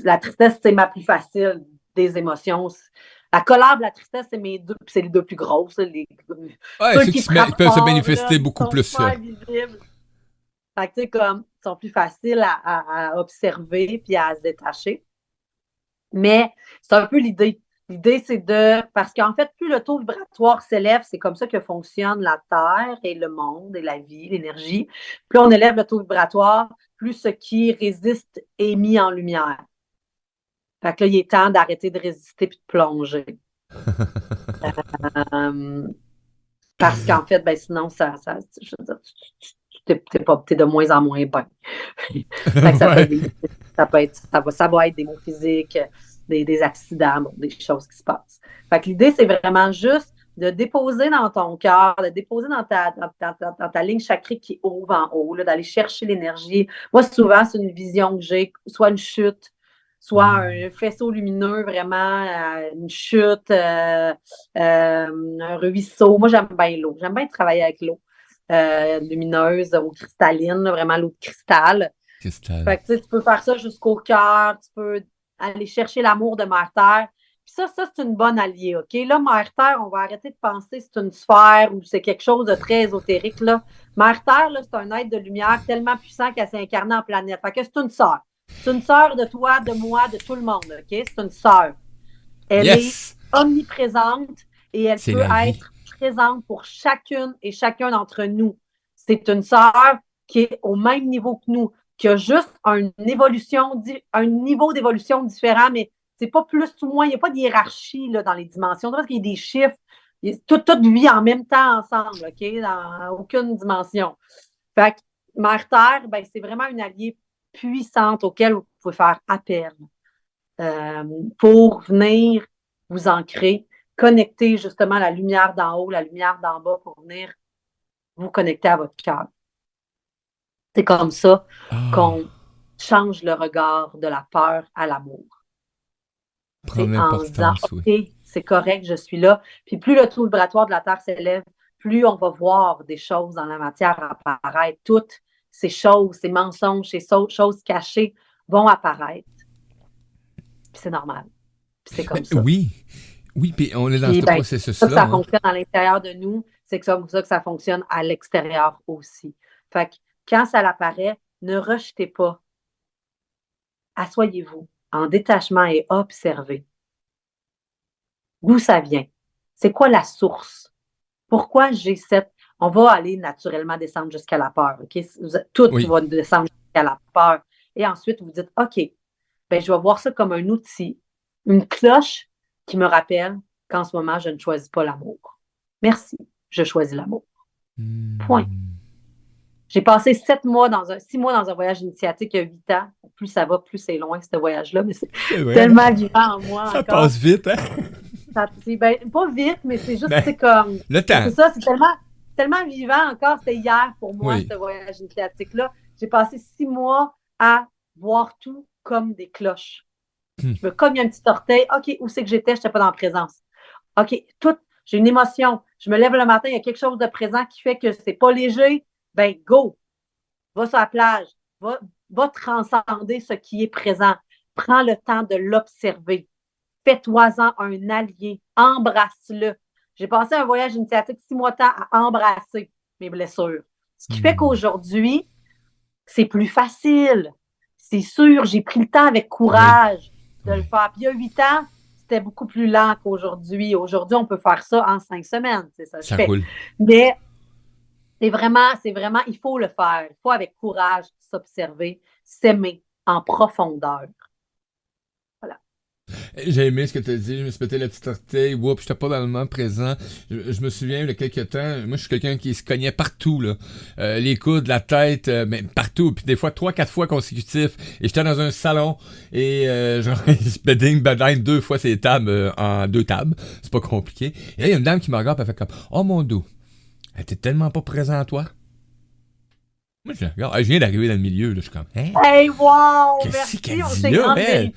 la tristesse, c'est ma plus facile des émotions. La colère, la tristesse, c'est les deux plus grosses. Ouais, Ceux ceux qui qui frappent peuvent se fort, là, manifester ils beaucoup sont plus ça. super visibles. Fait que, tu sais, comme, ils sont plus faciles à observer puis à se détacher. Mais c'est un peu l'idée. L'idée, c'est parce qu'en fait, plus le taux vibratoire s'élève, c'est comme ça que fonctionne la Terre et le monde et la vie, l'énergie. Plus on élève le taux vibratoire, plus ce qui résiste est mis en lumière. Fait que là, il est temps d'arrêter de résister puis de plonger. Euh, Parce qu'en fait, ben sinon, je veux dire, t'es de moins en moins bien. Fait que ça peut Ouais. être ça va être des maux physiques, des accidents, bon, des choses qui se passent. Fait que l'idée, c'est vraiment juste de déposer dans ton cœur, de déposer dans ta ligne chakrique qui ouvre en haut, là, d'aller chercher l'énergie. Moi, souvent, c'est une vision que j'ai, soit une chute, soit Hmm. un faisceau lumineux, vraiment, une chute, un ruisseau. Moi, j'aime bien l'eau. J'aime bien travailler avec l'eau lumineuse ou cristalline, là, vraiment l'eau de cristal. Cristal. Fait que, tu peux faire ça jusqu'au cœur, tu peux aller chercher l'amour de Mère Terre. Puis ça, c'est une bonne alliée, OK? Là, Mère Terre, on va arrêter de penser que c'est une sphère ou c'est quelque chose de très ésotérique, là. Mère Terre, là, c'est un être de lumière tellement puissant qu'elle s'est incarnée en planète. Fait que c'est une sœur. C'est une sœur de toi, de moi, de tout le monde, OK? C'est une sœur. Elle est omniprésente et elle peut être présente pour chacune et chacun d'entre nous. C'est une sœur qui est au même niveau que nous, qui a juste un niveau d'évolution différent, mais c'est pas plus ou moins, il n'y a pas de hiérarchie là, dans les dimensions. Parce qu'il y a des chiffres, tout vit en même temps ensemble, OK? Dans aucune dimension. Fait que Mère Terre, ben, c'est vraiment une alliée puissante auquel vous pouvez faire appel pour venir vous ancrer, connecter justement la lumière d'en haut, la lumière d'en bas pour venir vous connecter à votre cœur. C'est comme ça qu'on change le regard de la peur à l'amour. C'est en disant, OK, c'est correct, je suis là. Puis plus le taux vibratoire de la Terre s'élève, plus on va voir des choses dans la matière apparaître. Toutes ces choses, ces mensonges, ces choses cachées vont apparaître. Puis c'est normal. Puis c'est comme ça. Oui, puis on est dans ce processus-là. Ça fonctionne à l'intérieur de nous, c'est comme ça que ça fonctionne à l'extérieur aussi. Fait que quand ça apparaît, ne rejetez pas. Assoyez-vous en détachement et observez. D'où ça vient? C'est quoi la source? Pourquoi j'ai cette... On va aller naturellement descendre jusqu'à la peur, OK? Tout va descendre jusqu'à la peur. Et ensuite, vous dites, OK, ben, je vais voir ça comme un outil, une cloche qui me rappelle qu'en ce moment, je ne choisis pas l'amour. Merci, je choisis l'amour. Point. J'ai passé 6 mois dans un voyage initiatique il y a 8 ans. Plus ça va, plus c'est loin, ce voyage-là, mais c'est tellement vivant en moi. Ça passe vite, hein? Pas vite, mais c'est juste, c'est comme... Le temps. C'est ça, c'est tellement vivant encore. C'était hier pour moi, ce voyage initiatique-là. J'ai passé 6 mois à voir tout comme des cloches. Je me cogne un petit orteil. OK, où c'est que j'étais? Je n'étais pas dans la présence. OK, j'ai une émotion. Je me lève le matin, il y a quelque chose de présent qui fait que c'est pas léger. Ben, go! Va sur la plage. Va transcender ce qui est présent. Prends le temps de l'observer. Fais-toi-en un allié. Embrasse-le. J'ai passé un voyage initiatique 6 mois de temps à embrasser mes blessures. Ce qui fait qu'aujourd'hui, c'est plus facile. C'est sûr, j'ai pris le temps avec courage de le faire. Puis il y a 8 ans, c'était beaucoup plus lent qu'aujourd'hui. Aujourd'hui, on peut faire ça en 5 semaines. C'est ça, ça roule. Mais c'est vraiment, il faut le faire. Il faut avec courage s'observer, s'aimer en profondeur. Voilà. J'ai aimé ce que tu as dit. Je me suis pété la petite orteil. Oups, j'étais pas dans le moment présent. Je me souviens, il y a quelques temps, moi, je suis quelqu'un qui se cognait partout, là. Les coudes, la tête, mais partout. Puis des fois, 3-4 fois consécutifs. Et j'étais dans un salon et genre, bedding, 2 fois ces tables en 2 tables. C'est pas compliqué. Et là, il y a une dame qui me regarde et elle fait comme, oh mon dos. Elle était tellement pas présent à toi. Moi, je regarde. Je viens d'arriver dans le milieu, là. Je suis comme, hein? Hey, wow! Qu'est-ce qu'elle dit là, elle?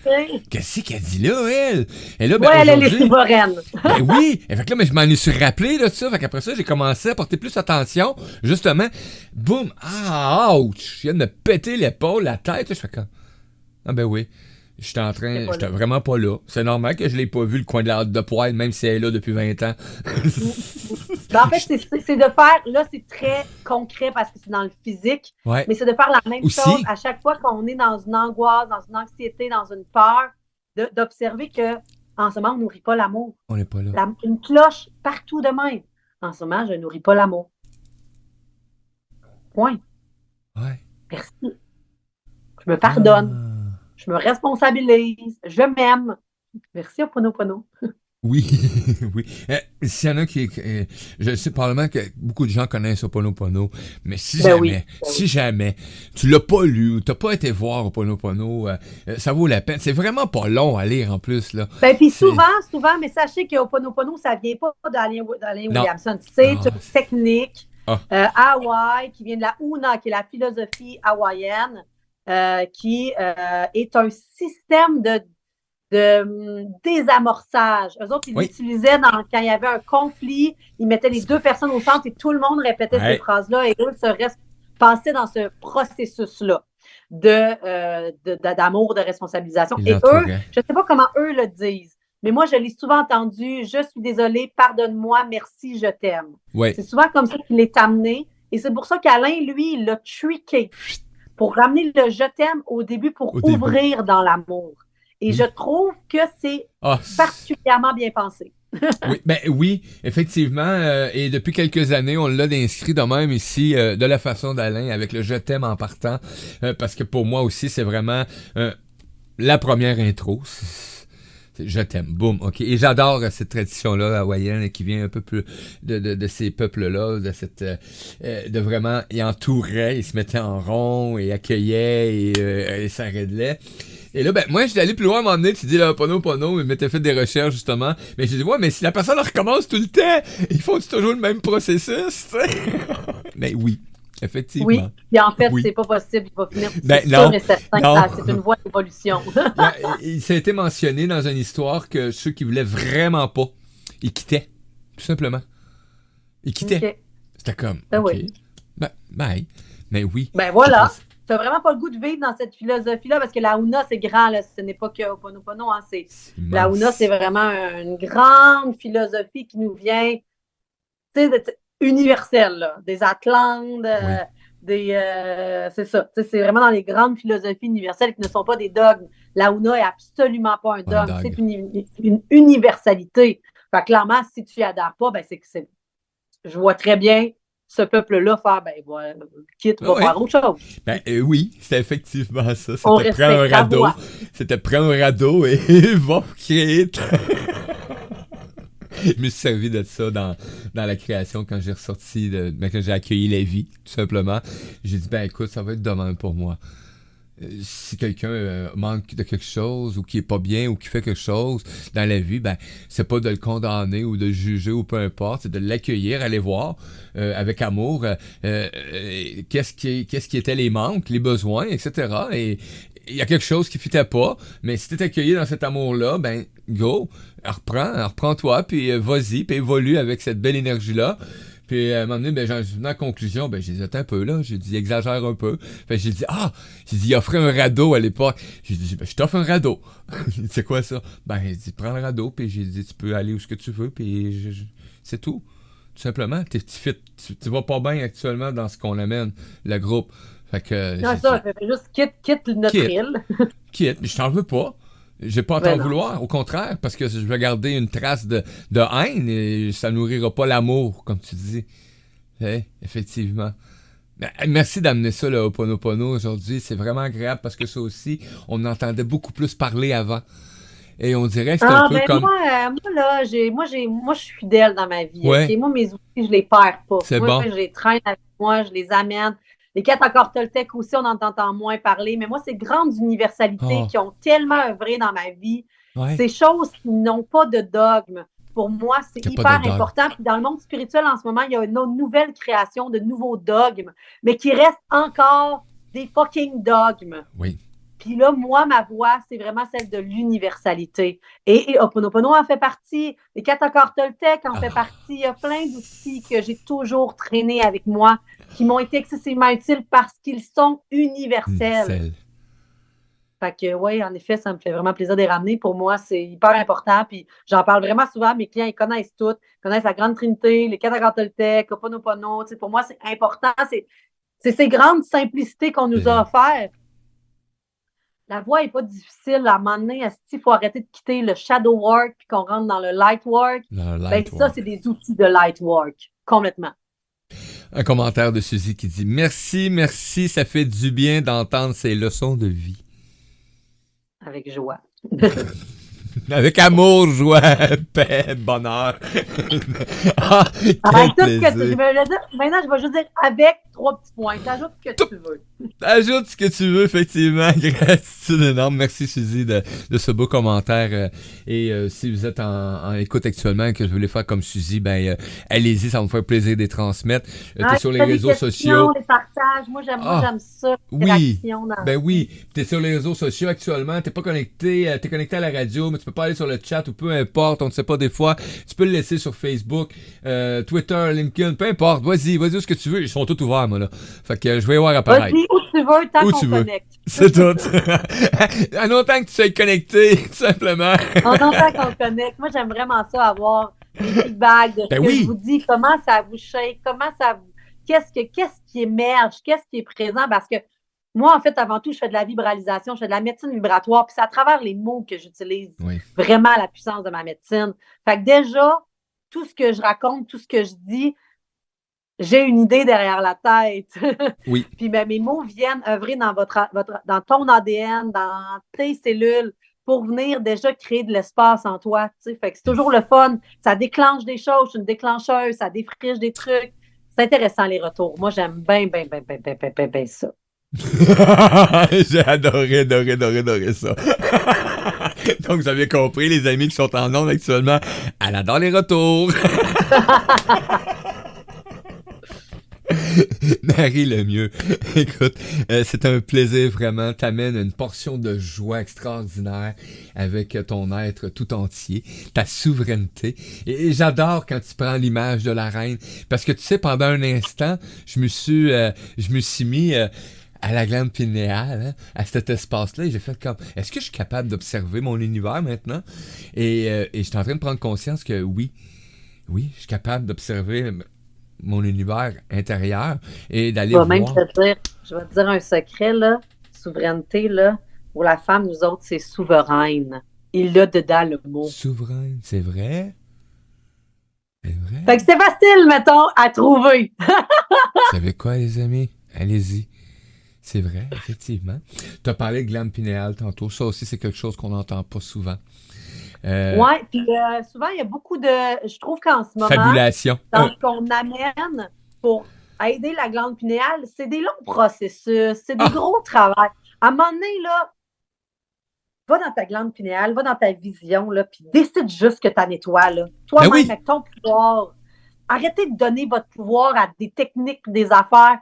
Qu'est-ce qu'elle dit là, elle? Et là, ben, elle est souveraine. Ben oui! Et fait que là, je m'en suis rappelé de ça. Fait qu'après ça, j'ai commencé à porter plus attention. Justement, boum! Ah, ouch! Je viens de me péter l'épaule, la tête. Là, je fais comme, ah, ben oui. J'étais vraiment pas là. C'est normal que je l'ai pas vu, le coin de la hotte de poêle, même si elle est là depuis 20 ans. Ben, en fait, c'est de faire, là, c'est très concret parce que c'est dans le physique, mais c'est de faire la même chose à chaque fois qu'on est dans une angoisse, dans une anxiété, dans une peur, d'observer que en ce moment, on nourrit pas l'amour. On n'est pas là. Une cloche partout de même. En ce moment, je ne nourris pas l'amour. Point. Ouais. Merci. Je me pardonne. Je me responsabilise. Je m'aime. Merci, Ho'oponopono. Oui, oui. S'il y en a qui... je sais probablement que beaucoup de gens connaissent Ho'oponopono, mais si jamais tu l'as pas lu, t'as pas été voir Ho'oponopono, ça vaut la peine. C'est vraiment pas long à lire en plus, là. Ben, puis souvent, mais sachez que Ho'oponopono, ça vient pas d'Alain Williamson. C'est une technique Hawaï qui vient de la Huna, qui est la philosophie hawaïenne, qui est un système de désamorçage. Eux autres, ils l'utilisaient quand il y avait un conflit, ils mettaient les 2 personnes au centre et tout le monde répétait ces phrases-là et eux passaient dans ce processus-là d'amour, de responsabilisation. Et eux, je ne sais pas comment eux le disent, Mais moi, je l'ai souvent entendu, je suis désolée, pardonne-moi, merci, je t'aime. Ouais. C'est souvent comme ça qu'il est amené. Et c'est pour ça qu'Alain, lui, il l'a trické pour ramener le je t'aime au début pour ouvrir dans l'amour. Et je trouve que c'est particulièrement bien pensé. oui, effectivement. Et depuis quelques années, on l'a inscrit de même ici, de la façon d'Alain, avec le je t'aime en partant. Parce que pour moi aussi, c'est vraiment la première intro. Je t'aime, boum, ok. Et j'adore cette tradition-là hawaïenne qui vient un peu plus de ces peuples-là, de cette, de vraiment, ils entouraient, ils se mettaient en rond et accueillaient et s'arrêtaient. Et là, ben, moi, je suis allé plus loin à un moment donné, tu dis, là, Pono, je m'étais fait des recherches, justement. Mais j'ai dit, ouais, mais si la personne recommence tout le temps, ils font toujours le même processus, tu sais. Mais oui. Effectivement. Oui, et en fait, c'est pas possible. Il va finir non, et certain. C'est une voie d'évolution. Ça a été mentionné dans une histoire que ceux qui voulaient vraiment pas, ils quittaient. Tout simplement. Ils quittaient. Okay. C'était comme, OK. Oui. Ben, mais oui. Ben voilà. Tu n'as vraiment pas le goût de vivre dans cette philosophie-là parce que la Huna, c'est grand. Là. Ce n'est pas que Ho'oponopono. Hein, la Huna, c'est vraiment une grande philosophie qui nous vient, tu sais, universelle, là. Des Atlantes, c'est ça. C'est vraiment dans les grandes philosophies universelles qui ne sont pas des dogmes. La Huna n'est absolument pas un dogme. C'est une universalité. Fait que clairement, si tu n'y adhères pas, ben je vois très bien ce peuple-là faire, ben voilà, quitte, va faire autre chose. Ben oui, c'est effectivement ça. C'était prendre un radeau. C'était prendre un radeau et va créer. Je me suis servi de ça dans la création quand j'ai ressorti, quand j'ai accueilli la vie, tout simplement. J'ai dit, ben écoute, ça va être demain pour moi. Si quelqu'un manque de quelque chose ou qui est pas bien ou qui fait quelque chose dans la vie, ben c'est pas de le condamner ou de le juger ou peu importe, c'est de l'accueillir, aller voir avec amour qu'est-ce qui étaient les manques, les besoins, etc. Et il y a quelque chose qui fitait pas, mais si t'es accueilli dans cet amour-là, ben go, reprends-toi, puis vas-y, puis évolue avec cette belle énergie-là. Puis à un moment donné, ben, j'en suis venu en conclusion, ben j'ai dit, attends un peu là, j'ai dit, exagère un peu. Fait j'ai dit, il offrait un radeau à l'époque. J'ai dit, ben je t'offre un radeau. Il dit, c'est quoi ça? Ben il dit, prends le radeau, puis j'ai dit, tu peux aller où ce que tu veux, puis c'est tout. Tout simplement, tu vas pas bien actuellement dans ce qu'on amène, le groupe. Fait que. Non, ça, fait juste quitte notre île. Quitte, mais je t'en veux pas. J'ai pas à t'en vouloir, au contraire, parce que je vais garder une trace de haine et ça nourrira pas l'amour, comme tu dis. Effectivement. Merci d'amener ça, le Ho'oponopono, aujourd'hui. C'est vraiment agréable parce que ça aussi, on entendait beaucoup plus parler avant. Et on dirait que c'est un peu comme... Moi, je suis fidèle dans ma vie. Ouais. Okay? Moi, mes outils, je les perds pas. C'est moi, bon. Je les traîne avec moi, je les amène. Les Katakorte Toltec aussi, on en entend moins parler. Mais moi, ces grandes universalités qui ont tellement œuvré dans ma vie, ces choses qui n'ont pas de dogme, pour moi, c'est hyper important. Puis dans le monde spirituel, en ce moment, il y a une nouvelle création de nouveaux dogmes, mais qui restent encore des fucking dogmes. Oui. Puis là, moi, ma voix, c'est vraiment celle de l'universalité. Et Ho'oponopono en fait partie, les Katakorte Toltec en fait partie. Il y a plein d'outils que j'ai toujours traînés avec moi qui m'ont été excessivement utiles parce qu'ils sont universels. Fait que oui, en effet, ça me fait vraiment plaisir de les ramener. Pour moi, c'est hyper important. Puis j'en parle vraiment souvent. Mes clients, ils connaissent tout. Ils connaissent la Grande Trinité, les Katakorte Toltec, Ho'oponopono. Pour moi, c'est important. C'est ces grandes simplicités qu'on nous a offertes. La voie n'est pas difficile. À un moment donné, il faut arrêter de quitter le shadow work puis qu'on rentre dans le light work. Ça, c'est des outils de light work. Complètement. Un commentaire de Suzy qui dit « Merci, ça fait du bien d'entendre ces leçons de vie. » Avec joie. Avec amour, joie, paix, bonheur. Maintenant, je vais juste dire avec 3 petits points. T'ajoutes ce que tu veux. Ajoute ce que tu veux, effectivement. Gratitude énorme. Merci, Suzy, de ce beau commentaire. Et si vous êtes en écoute actuellement et que je voulais faire comme Suzy, ben allez-y, ça va me faire plaisir de les transmettre. T'es sur les réseaux sociaux. Les partages. Moi, j'aime ça. Oui. Oui. T'es sur les réseaux sociaux actuellement. T'es pas connecté. T'es connecté à la radio, mais tu peux pas aller sur le chat ou peu importe. On ne sait pas des fois. Tu peux le laisser sur Facebook, Twitter, LinkedIn, peu importe. Vas-y où ce que tu veux. Ils sont tous ouverts, moi, là. Fait que je vais y voir apparaître. Vas-y, où tu veux, tant Où qu'on tu veux. connecte. C'est tout. À longtemps que tu sois connecté, tout simplement. En tant qu'on connecte. Moi, j'aime vraiment ça, avoir des feedbacks de ce Ben que je oui. vous dis, comment ça vous shake, comment ça vous. Qu'est-ce qui émerge, qu'est-ce qui est présent, parce que moi, en fait, avant tout, je fais de la vibralisation, je fais de la médecine vibratoire, puis c'est à travers les mots que j'utilise Oui. vraiment la puissance de ma médecine. Fait que déjà, tout ce que je raconte, tout ce que je dis, j'ai une idée derrière la tête. Oui. Puis ben, mes mots viennent œuvrer dans dans ton ADN, dans tes cellules, pour venir déjà créer de l'espace en toi. Fait que c'est toujours le fun. Ça déclenche des choses, c'est une déclencheuse, ça défriche des trucs. C'est intéressant les retours. Moi, j'aime bien ça. J'ai adoré ça. Donc, vous avez compris, les amis qui sont en onde actuellement, elle adore les retours. Marie Lemieux, écoute, c'est un plaisir vraiment, t'amènes une portion de joie extraordinaire avec ton être tout entier, ta souveraineté, et j'adore quand tu prends l'image de la reine, parce que tu sais, pendant un instant, je me suis mis à la glande pinéale, hein, à cet espace-là, et j'ai fait comme, est-ce que je suis capable d'observer mon univers maintenant? Et je suis en train de prendre conscience que oui, je suis capable d'observer mon univers intérieur et d'aller Je vais voir. même je vais te dire un secret, là. Souveraineté, là. Pour la femme, nous autres, c'est souveraine. Il a dedans le mot. Souveraine, c'est vrai? C'est vrai? Fait que c'est facile, mettons, à trouver. Vous savez quoi, les amis? Allez-y. C'est vrai, effectivement. Tu as parlé de glande pinéale tantôt. Ça aussi, c'est quelque chose qu'on n'entend pas souvent. Oui, puis souvent, il y a beaucoup de. Je trouve qu'en ce moment, fabulation. dans ce qu'on amène pour aider la glande pinéale, c'est des longs processus, c'est des gros travaux. À un moment donné, là, va dans ta glande pinéale, va dans ta vision, là, puis décide juste que tu en es toi, là. Toi-même, oui. avec ton pouvoir. Arrêtez de donner votre pouvoir à des techniques, des affaires.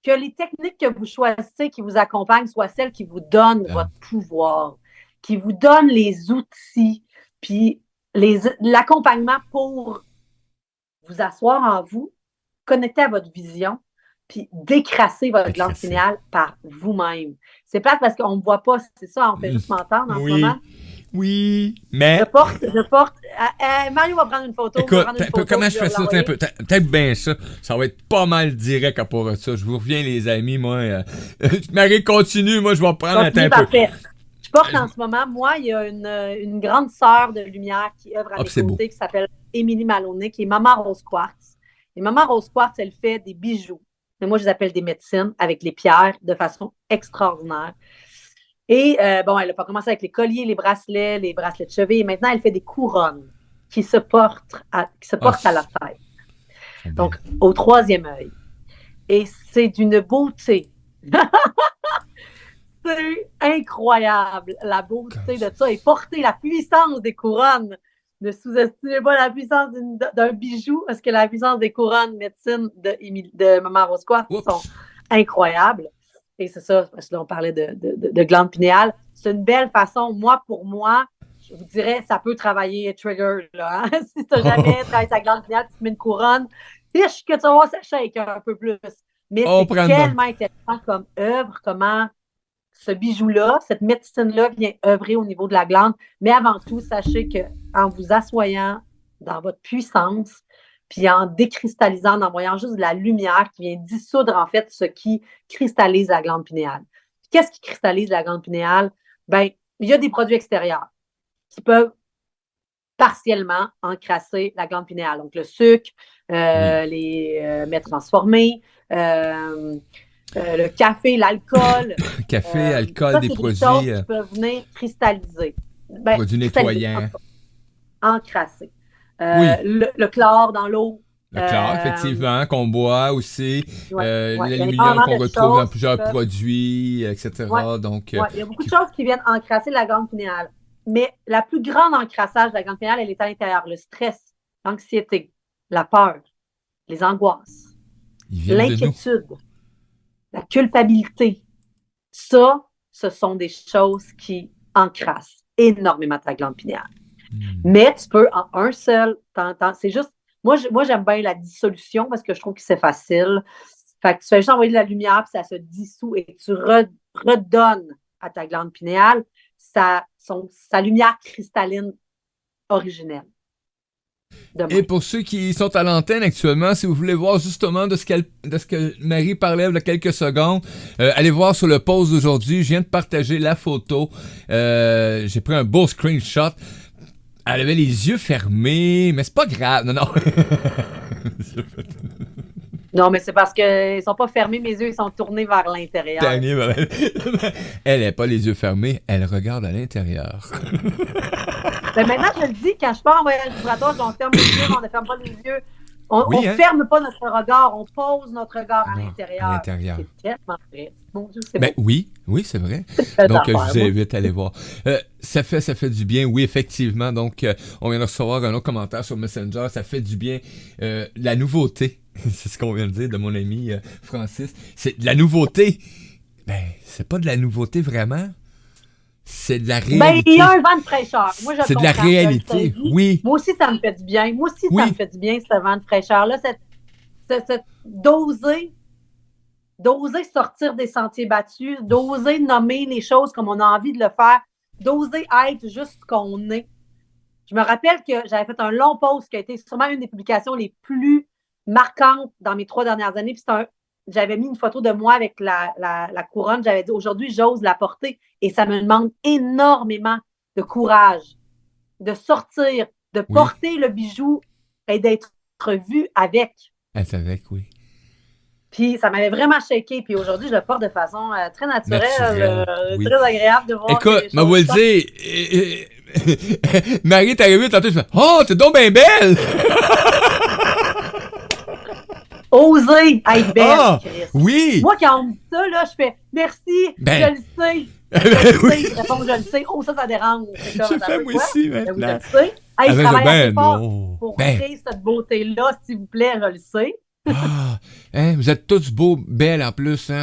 Que les techniques que vous choisissez, qui vous accompagnent, soient celles qui vous donnent votre pouvoir, qui vous donnent les outils, puis l'accompagnement pour vous asseoir en vous, connecter à votre vision, puis décrasser votre glande pinéale par vous-même. C'est plate parce qu'on ne me voit pas, c'est ça, on fait juste m'entendre en ce moment. Oui, mais... Je porte... Mario va prendre une photo. Écoute, comment je fais ça? Peut-être bien ça. Ça va être pas mal direct à part ça. Je vous reviens, les amis, moi. Marie, continue. Moi, je vais prendre un peu. Parfait. Je porte en ce moment, moi, il y a une grande sœur de lumière qui œuvre à mes côtés, qui s'appelle Émilie Maloney, qui est Maman Rose Quartz. Et Maman Rose Quartz, elle fait des bijoux. Mais moi, je les appelle des médecines avec les pierres de façon extraordinaire. Et bon, elle a pas commencé avec les colliers, les bracelets de cheville. Et maintenant, elle fait des couronnes qui se portent à la tête. Donc, au troisième œil. Et c'est d'une beauté. C'est incroyable, la beauté de ça. Et porter la puissance des couronnes. Ne sous-estimez pas la puissance d'un bijou, parce que la puissance des couronnes médecine de Maman Rose Quartz sont incroyables. Et c'est ça, parce que là, on parlait de glande pinéale. C'est une belle façon, pour moi, je vous dirais, ça peut travailler trigger, là. Hein? Si tu n'as jamais travaillé ta glande pinéale, tu te mets une couronne, fiche que tu vas voir, ça shake un peu plus. Mais c'est tellement intéressant comme œuvre, comment ce bijou-là, cette médecine-là vient œuvrer au niveau de la glande. Mais avant tout, sachez qu'en vous assoyant dans votre puissance, puis en décristallisant, en envoyant juste de la lumière qui vient dissoudre, en fait, ce qui cristallise la glande pinéale. Qu'est-ce qui cristallise la glande pinéale? Bien, il y a des produits extérieurs qui peuvent partiellement encrasser la glande pinéale. Donc, le sucre, les mets transformés, le café, l'alcool. Alcool, des produits... Des choses qui peuvent venir cristalliser. Produits nettoyants. Encrasser. Le chlore dans l'eau. Le chlore, effectivement, qu'on boit aussi. L'aluminium qu'on retrouve dans plusieurs produits, etc. Donc, il y a beaucoup de choses qui viennent encrasser la glande pinéale. Mais la plus grande encrassage de la glande pinéale, elle est à l'intérieur. Le stress, l'anxiété, la peur, les angoisses, l'inquiétude, la culpabilité. Ça, ce sont des choses qui encrassent énormément ta glande pinéale. Mais tu peux, en un seul, c'est juste... Moi, j'aime bien la dissolution parce que je trouve que c'est facile. Fait que tu fais juste envoyer de la lumière, puis ça se dissout et tu redonnes à ta glande pinéale sa lumière cristalline originelle. Et pour ceux qui sont à l'antenne actuellement, si vous voulez voir justement de ce que Marie parlait il y a quelques secondes, allez voir sur le post d'aujourd'hui. Je viens de partager la photo. J'ai pris un beau screenshot. Elle avait les yeux fermés, mais c'est pas grave. Non. Non, mais c'est parce qu'ils sont pas fermés, mes yeux, ils sont tournés vers l'intérieur. Elle n'a pas les yeux fermés, elle regarde à l'intérieur. Mais maintenant, je le dis, quand je pars en voyage vibratoire, on ferme les yeux, on ne ferme pas les yeux. On ferme pas notre regard, on pose notre regard à l'intérieur. C'est tellement vrai. Bon Dieu, c'est bon. Oui, c'est vrai. Donc, je vous invite à aller voir. Ça fait du bien, oui, effectivement. Donc, on vient de recevoir un autre commentaire sur Messenger. Ça fait du bien. La nouveauté, c'est ce qu'on vient de dire de mon ami Francis. C'est de la nouveauté. Ben, c'est pas de la nouveauté vraiment. C'est de la réalité. Ben, il y a un vent de fraîcheur. Moi, c'est de la réalité, oui. Moi aussi, ça me fait du bien. Ça me fait du bien, ce vent de fraîcheur-là. D'oser sortir des sentiers battus, d'oser nommer les choses comme on a envie de le faire, d'oser être juste ce qu'on est. Je me rappelle que j'avais fait un long post qui a été sûrement une des publications les plus marquantes dans mes 3 dernières années. Puis j'avais mis une photo de moi avec la couronne. J'avais dit, aujourd'hui, j'ose la porter. Et ça me demande énormément de courage, de sortir, de porter le bijou et d'être vu avec. Être avec, oui. Puis ça m'avait vraiment shaké. Puis aujourd'hui, je le porte de façon très naturelle, très agréable de voir. Écoute, ma vous le dire, Marie, t'es arrivée tantôt, tu fais « Oh, t'es donc bien belle! » Oser être belle, Chris. Oui! Moi, quand on me dit ça, là, je fais « Merci, je le sais. » Je réponds « Je le sais. » Oh, ça dérange. Je fais moi aussi, maintenant. Je le sais. Hey, je travaille assez fort pour créer cette beauté-là, s'il vous plaît, je le sais. Vous êtes tous beaux, belles en plus. Hein?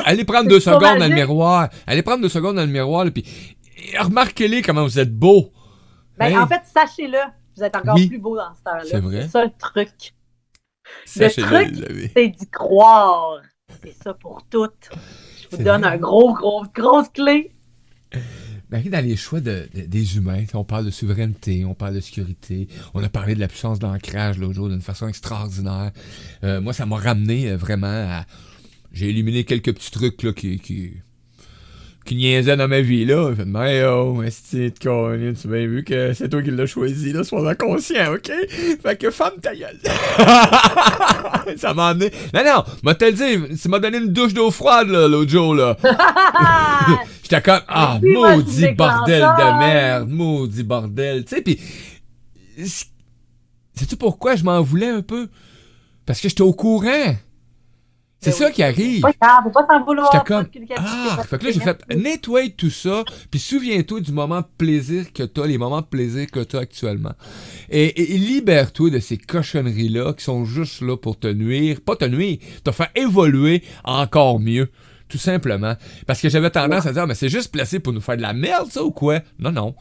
Allez prendre 2 secondes dans le miroir. Allez prendre 2 secondes dans le miroir, puis remarquez-les comment vous êtes beaux. En fait, sachez-le, vous êtes encore plus beaux dans cette heure-là. C'est vrai. C'est ça le truc. Le truc, c'est d'y croire. C'est ça pour toutes. Je vous donne un grosse clé. Dans les choix des humains, on parle de souveraineté, on parle de sécurité, on a parlé de la puissance d'ancrage l'autre jour d'une façon extraordinaire. Moi, ça m'a ramené vraiment à... J'ai éliminé quelques petits trucs là, qui niaisaient dans ma vie, là. Fait, mais oh, tu as bien vu que c'est toi qui l'as choisi, là, sois conscient, OK? Fait que femme ta gueule. Ça m'a amené... Non, m'a te le dit, ça m'a donné une douche d'eau froide, là, l'autre jour, là. J'étais comme, maudit bordel de merde, maudit bordel. Tu sais, pis... Sais-tu pourquoi je m'en voulais un peu? Parce que j'étais au courant. C'est ça qui arrive. Faut pas s'en vouloir. J'étais comme, fait que là, j'ai fait, nettoie tout ça, puis souviens-toi du moment de plaisir que t'as, les moments de plaisir que t'as actuellement. Et libère-toi de ces cochonneries-là qui sont juste là pour te nuire, pas te nuire, te faire évoluer encore mieux. Tout simplement. Parce que j'avais tendance à dire, mais c'est juste placé pour nous faire de la merde, ça, ou quoi? Non,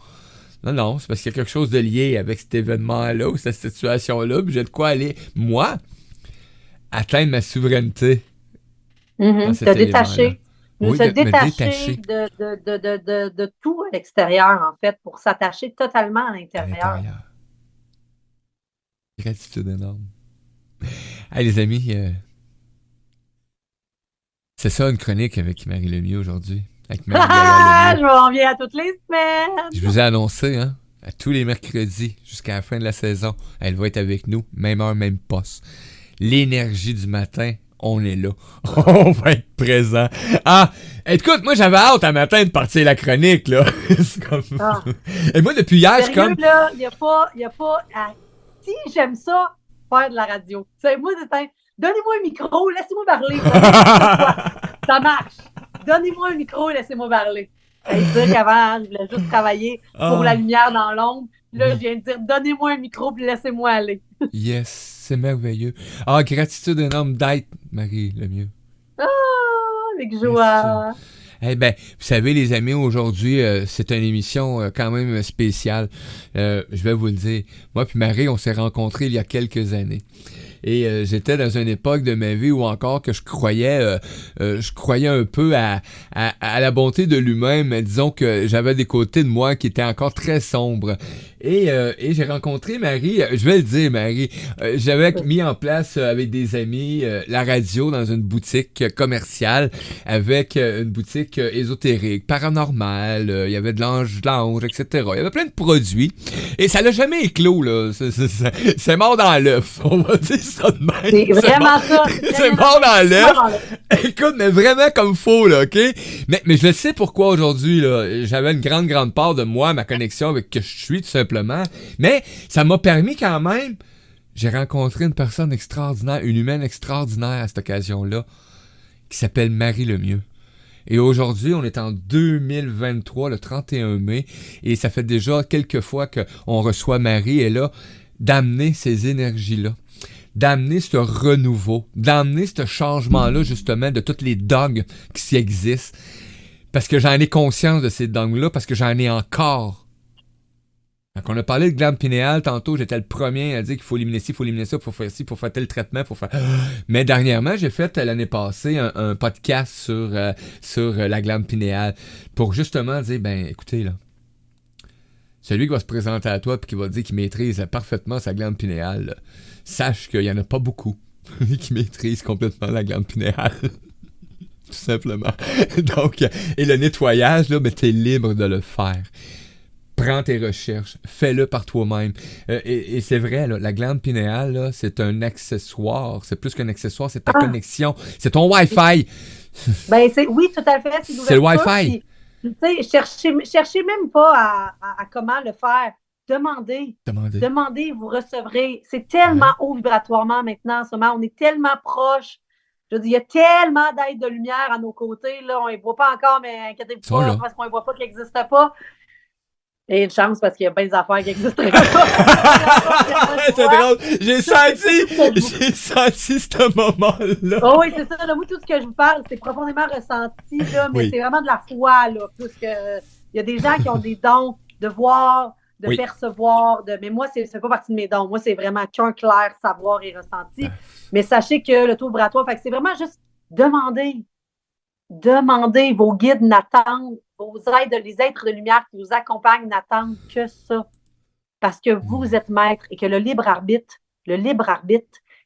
c'est parce qu'il y a quelque chose de lié avec cet événement-là, ou cette situation-là, puis j'ai de quoi aller, moi, atteindre ma souveraineté. Se détacher. Se détacher de tout à l'extérieur, en fait, pour s'attacher totalement à l'intérieur. Gratitude énorme. Hey, les amis, c'est ça une chronique avec Marie Lemieux aujourd'hui. Je m'en viens à toutes les semaines. Je vous ai annoncé, hein, à tous les mercredis jusqu'à la fin de la saison, elle va être avec nous, même heure, même poste. L'énergie du matin, on est là. On va être présent. Écoute, moi j'avais hâte un matin de partir la chronique, là. C'est comme... Et moi depuis hier, je suis comme... là, y a pas... Si j'aime ça, faire de la radio. C'est moi, donnez-moi un micro, laissez-moi parler. Ça marche. Donnez-moi un micro et laissez-moi parler. C'est-à-dire qu'avant, je voulais juste travailler pour la lumière dans l'ombre. Là, je viens de dire, donnez-moi un micro et laissez-moi aller. Yes, c'est merveilleux. Gratitude énorme d'être Marie Lemieux. Avec joie. Eh bien, vous savez, les amis, aujourd'hui, c'est une émission quand même spéciale. Je vais vous le dire. Moi puis Marie, on s'est rencontrés il y a quelques années. Et j'étais dans une époque de ma vie où encore que je croyais un peu à la bonté de l'humain, mais disons que j'avais des côtés de moi qui étaient encore très sombres. Et j'ai rencontré Marie, je vais le dire Marie, j'avais mis en place avec des amis la radio dans une boutique commerciale avec une boutique ésotérique, paranormale, il y avait de l'ange, etc. Il y avait plein de produits et ça l'a jamais éclos là, c'est mort dans l'œuf, on va dire ça de même. C'est vraiment ça. C'est mort dans l'œuf. Écoute, mais vraiment comme faux là, ok? Mais je le sais pourquoi aujourd'hui là, j'avais une grande part de moi, ma connexion avec que je suis tout simplement. Mais ça m'a permis quand même, j'ai rencontré une personne extraordinaire, une humaine extraordinaire à cette occasion-là, qui s'appelle Marie Lemieux. Et aujourd'hui, on est en 2023, le 31 mai, et ça fait déjà quelques fois qu'on reçoit Marie, et là, d'amener ces énergies-là, d'amener ce renouveau, d'amener ce changement-là, justement, de toutes les dogmes qui existent, parce que j'en ai conscience de ces dogmes-là, parce que j'en ai encore. Quand on a parlé de glande pinéale, tantôt, j'étais le premier à dire qu'il faut éliminer ci, il faut éliminer ça, il faut faire ci, il faut faire tel traitement, faut faire... Mais dernièrement, j'ai fait l'année passée un podcast sur la glande pinéale pour justement dire, ben écoutez, là, celui qui va se présenter à toi et qui va dire qu'il maîtrise parfaitement sa glande pinéale, là, sache qu'il n'y en a pas beaucoup qui maîtrisent complètement la glande pinéale. Tout simplement. Donc, et le nettoyage, là, ben t'es libre de le faire. Prends tes recherches, fais-le par toi-même. Et c'est vrai, là, la glande pinéale, là, c'est un accessoire. C'est plus qu'un accessoire, c'est ta connexion. C'est ton Wi-Fi. Ben, oui, tout à fait. C'est le Wi-Fi. Tu sais, cherchez même pas à comment le faire. Demandez, vous recevrez. C'est tellement haut vibratoirement maintenant, en ce moment. On est tellement proche. Je veux dire, il y a tellement d'aides de lumière à nos côtés. Là. On ne les voit pas encore, mais inquiétez-vous pas, parce qu'on ne les voit pas qu'ils n'existent pas. Et une chance parce qu'il y a bien des affaires qui n'existeraient pas. C'est drôle. J'ai senti ce moment-là. Oh oui, c'est ça. Là, moi, tout ce que je vous parle, c'est profondément ressenti, là, mais c'est vraiment de la foi. Là, plus que, il y a des gens qui ont des dons de voir, de percevoir. Mais moi, ça ne fait pas partie de mes dons. Moi, c'est vraiment qu'un clair savoir et ressenti. Mais sachez que le taux vibratoire, fait que c'est vraiment juste demander. Demandez, vos guides n'attendent, les êtres de lumière qui vous accompagnent n'attendent que ça. Parce que vous êtes maître et que le libre arbitre,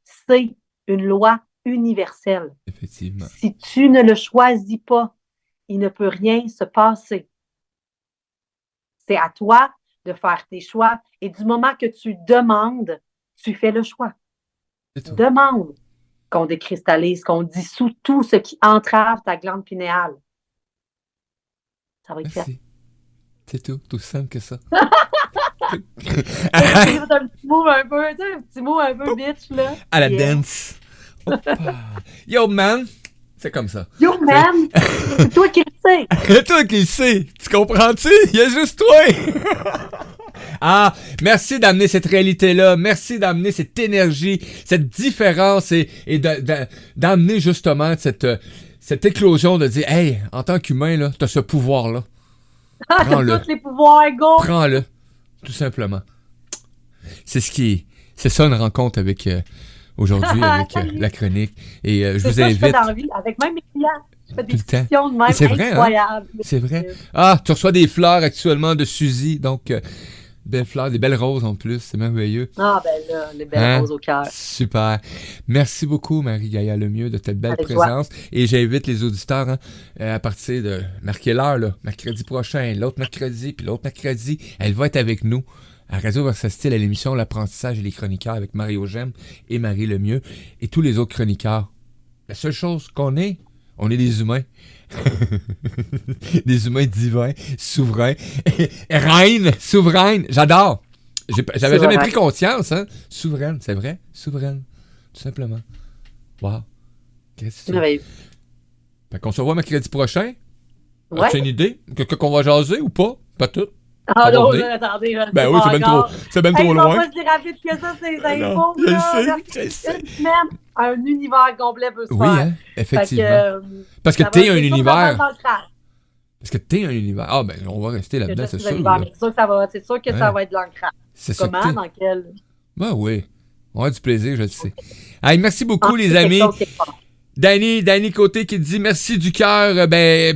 c'est une loi universelle. Effectivement. Si tu ne le choisis pas, il ne peut rien se passer. C'est à toi de faire tes choix. Et du moment que tu demandes, tu fais le choix. Demande. Qu'on décristallise, qu'on dissout tout ce qui entrave ta glande pinéale. Ça va être fait. C'est tout simple que ça. un petit mot un peu bitch, là. À la dance. Yo, man! C'est comme ça. Yo, man! C'est toi qui le sais. C'est toi qui le sais. Tu comprends-tu? Il y a juste toi. Ah, merci d'amener cette réalité-là, merci d'amener cette énergie, cette différence et d'amener justement cette éclosion de dire, hey, en tant qu'humain, là, t'as ce pouvoir-là. T'as tous les pouvoirs, go! Prends-le, tout simplement. C'est ça une rencontre avec, aujourd'hui, avec la chronique. Et je vous invite. C'est ça que je fais dans la vie, avec même mes clients. Je fais des discussions de même incroyables. Hein? C'est vrai. Ah, tu reçois des fleurs actuellement de Suzy, donc... belles fleurs, des belles roses en plus, c'est merveilleux. Ah ben là, les belles roses au cœur. Super. Merci beaucoup Marie-Gaïa Lemieux de cette belle présence. Et j'invite les auditeurs à partir de marquer l'heure, là, mercredi prochain, l'autre mercredi, puis l'autre mercredi, elle va être avec nous à Radio Versatile à l'émission L'apprentissage et les chroniqueurs avec Mario Gemme et Marie Lemieux et tous les autres chroniqueurs. La seule chose qu'on est, on est des humains. Des humains divins, souverains. Reine, souveraine, j'adore. J'avais jamais pris conscience, hein. Souveraine, c'est vrai, souveraine, tout simplement. Wow. Qu'est-ce que c'est? Fait qu'on se revoit mercredi prochain. Ouais. As-tu une idée? Qu'on va jaser ou pas? Pas tout. Ah non, attendez. Ben oui, c'est même trop loin. On va pas se dire rapide que ça, c'est les infos. Je sais. Une semaine, un univers complet peut se faire. Oui, hein, effectivement. Parce que t'es un univers. Parce que t'es un univers. Ah, ben, on va rester là-dedans, c'est sûr. C'est sûr que ça va être de l'ancrage. Comment, dans quel... Ben oui. On a du plaisir, je le sais. Hey, merci beaucoup, les amis. Danny Côté qui te dit merci du cœur,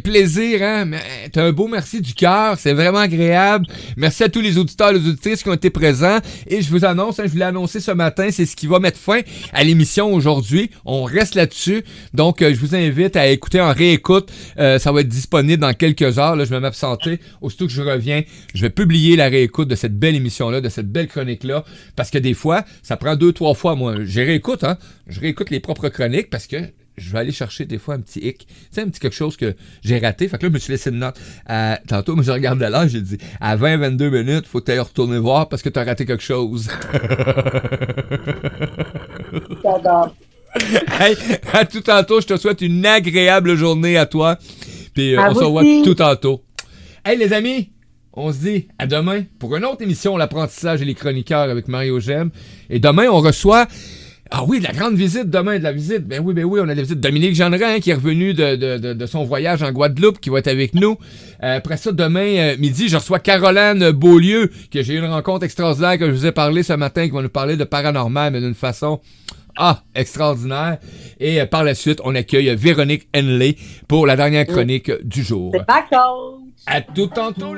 plaisir, hein, t'as un beau merci du cœur, c'est vraiment agréable. Merci à tous les auditeurs et les auditrices qui ont été présents, et je vous annonce, je vous l'ai annoncé ce matin, c'est ce qui va mettre fin à l'émission aujourd'hui. On reste là-dessus, donc je vous invite à écouter en réécoute, ça va être disponible dans quelques heures, là, je vais m'absenter. Aussitôt que je reviens, je vais publier la réécoute de cette belle émission-là, de cette belle chronique-là, parce que des fois, ça prend 2-3 fois, moi, je réécoute les propres chroniques, parce que je vais aller chercher des fois un petit hic. Tu sais, un petit quelque chose que j'ai raté. Fait que là, je me suis laissé une note. Tantôt, moi, je regarde l'heure, j'ai dit, à 20-22 minutes, faut que tu ailles retourner voir parce que tu as raté quelque chose. J'adore. Hey, à tout tantôt, je te souhaite une agréable journée à toi. Puis on se revoit tout tantôt. Hey, les amis, on se dit à demain pour une autre émission, l'apprentissage et les chroniqueurs avec Mario Gem. Et demain, on reçoit... Ah oui, de la grande visite demain, de la visite. Ben oui, on a la visite de Dominique Jeanneret, qui est revenu de son voyage en Guadeloupe, qui va être avec nous. Après ça, demain midi, je reçois Caroline Beaulieu, que j'ai eu une rencontre extraordinaire que je vous ai parlé ce matin, qui va nous parler de paranormal, mais d'une façon extraordinaire. Et par la suite, on accueille Véronique Henley pour la dernière chronique du jour. C'est pas coach. À tout tantôt.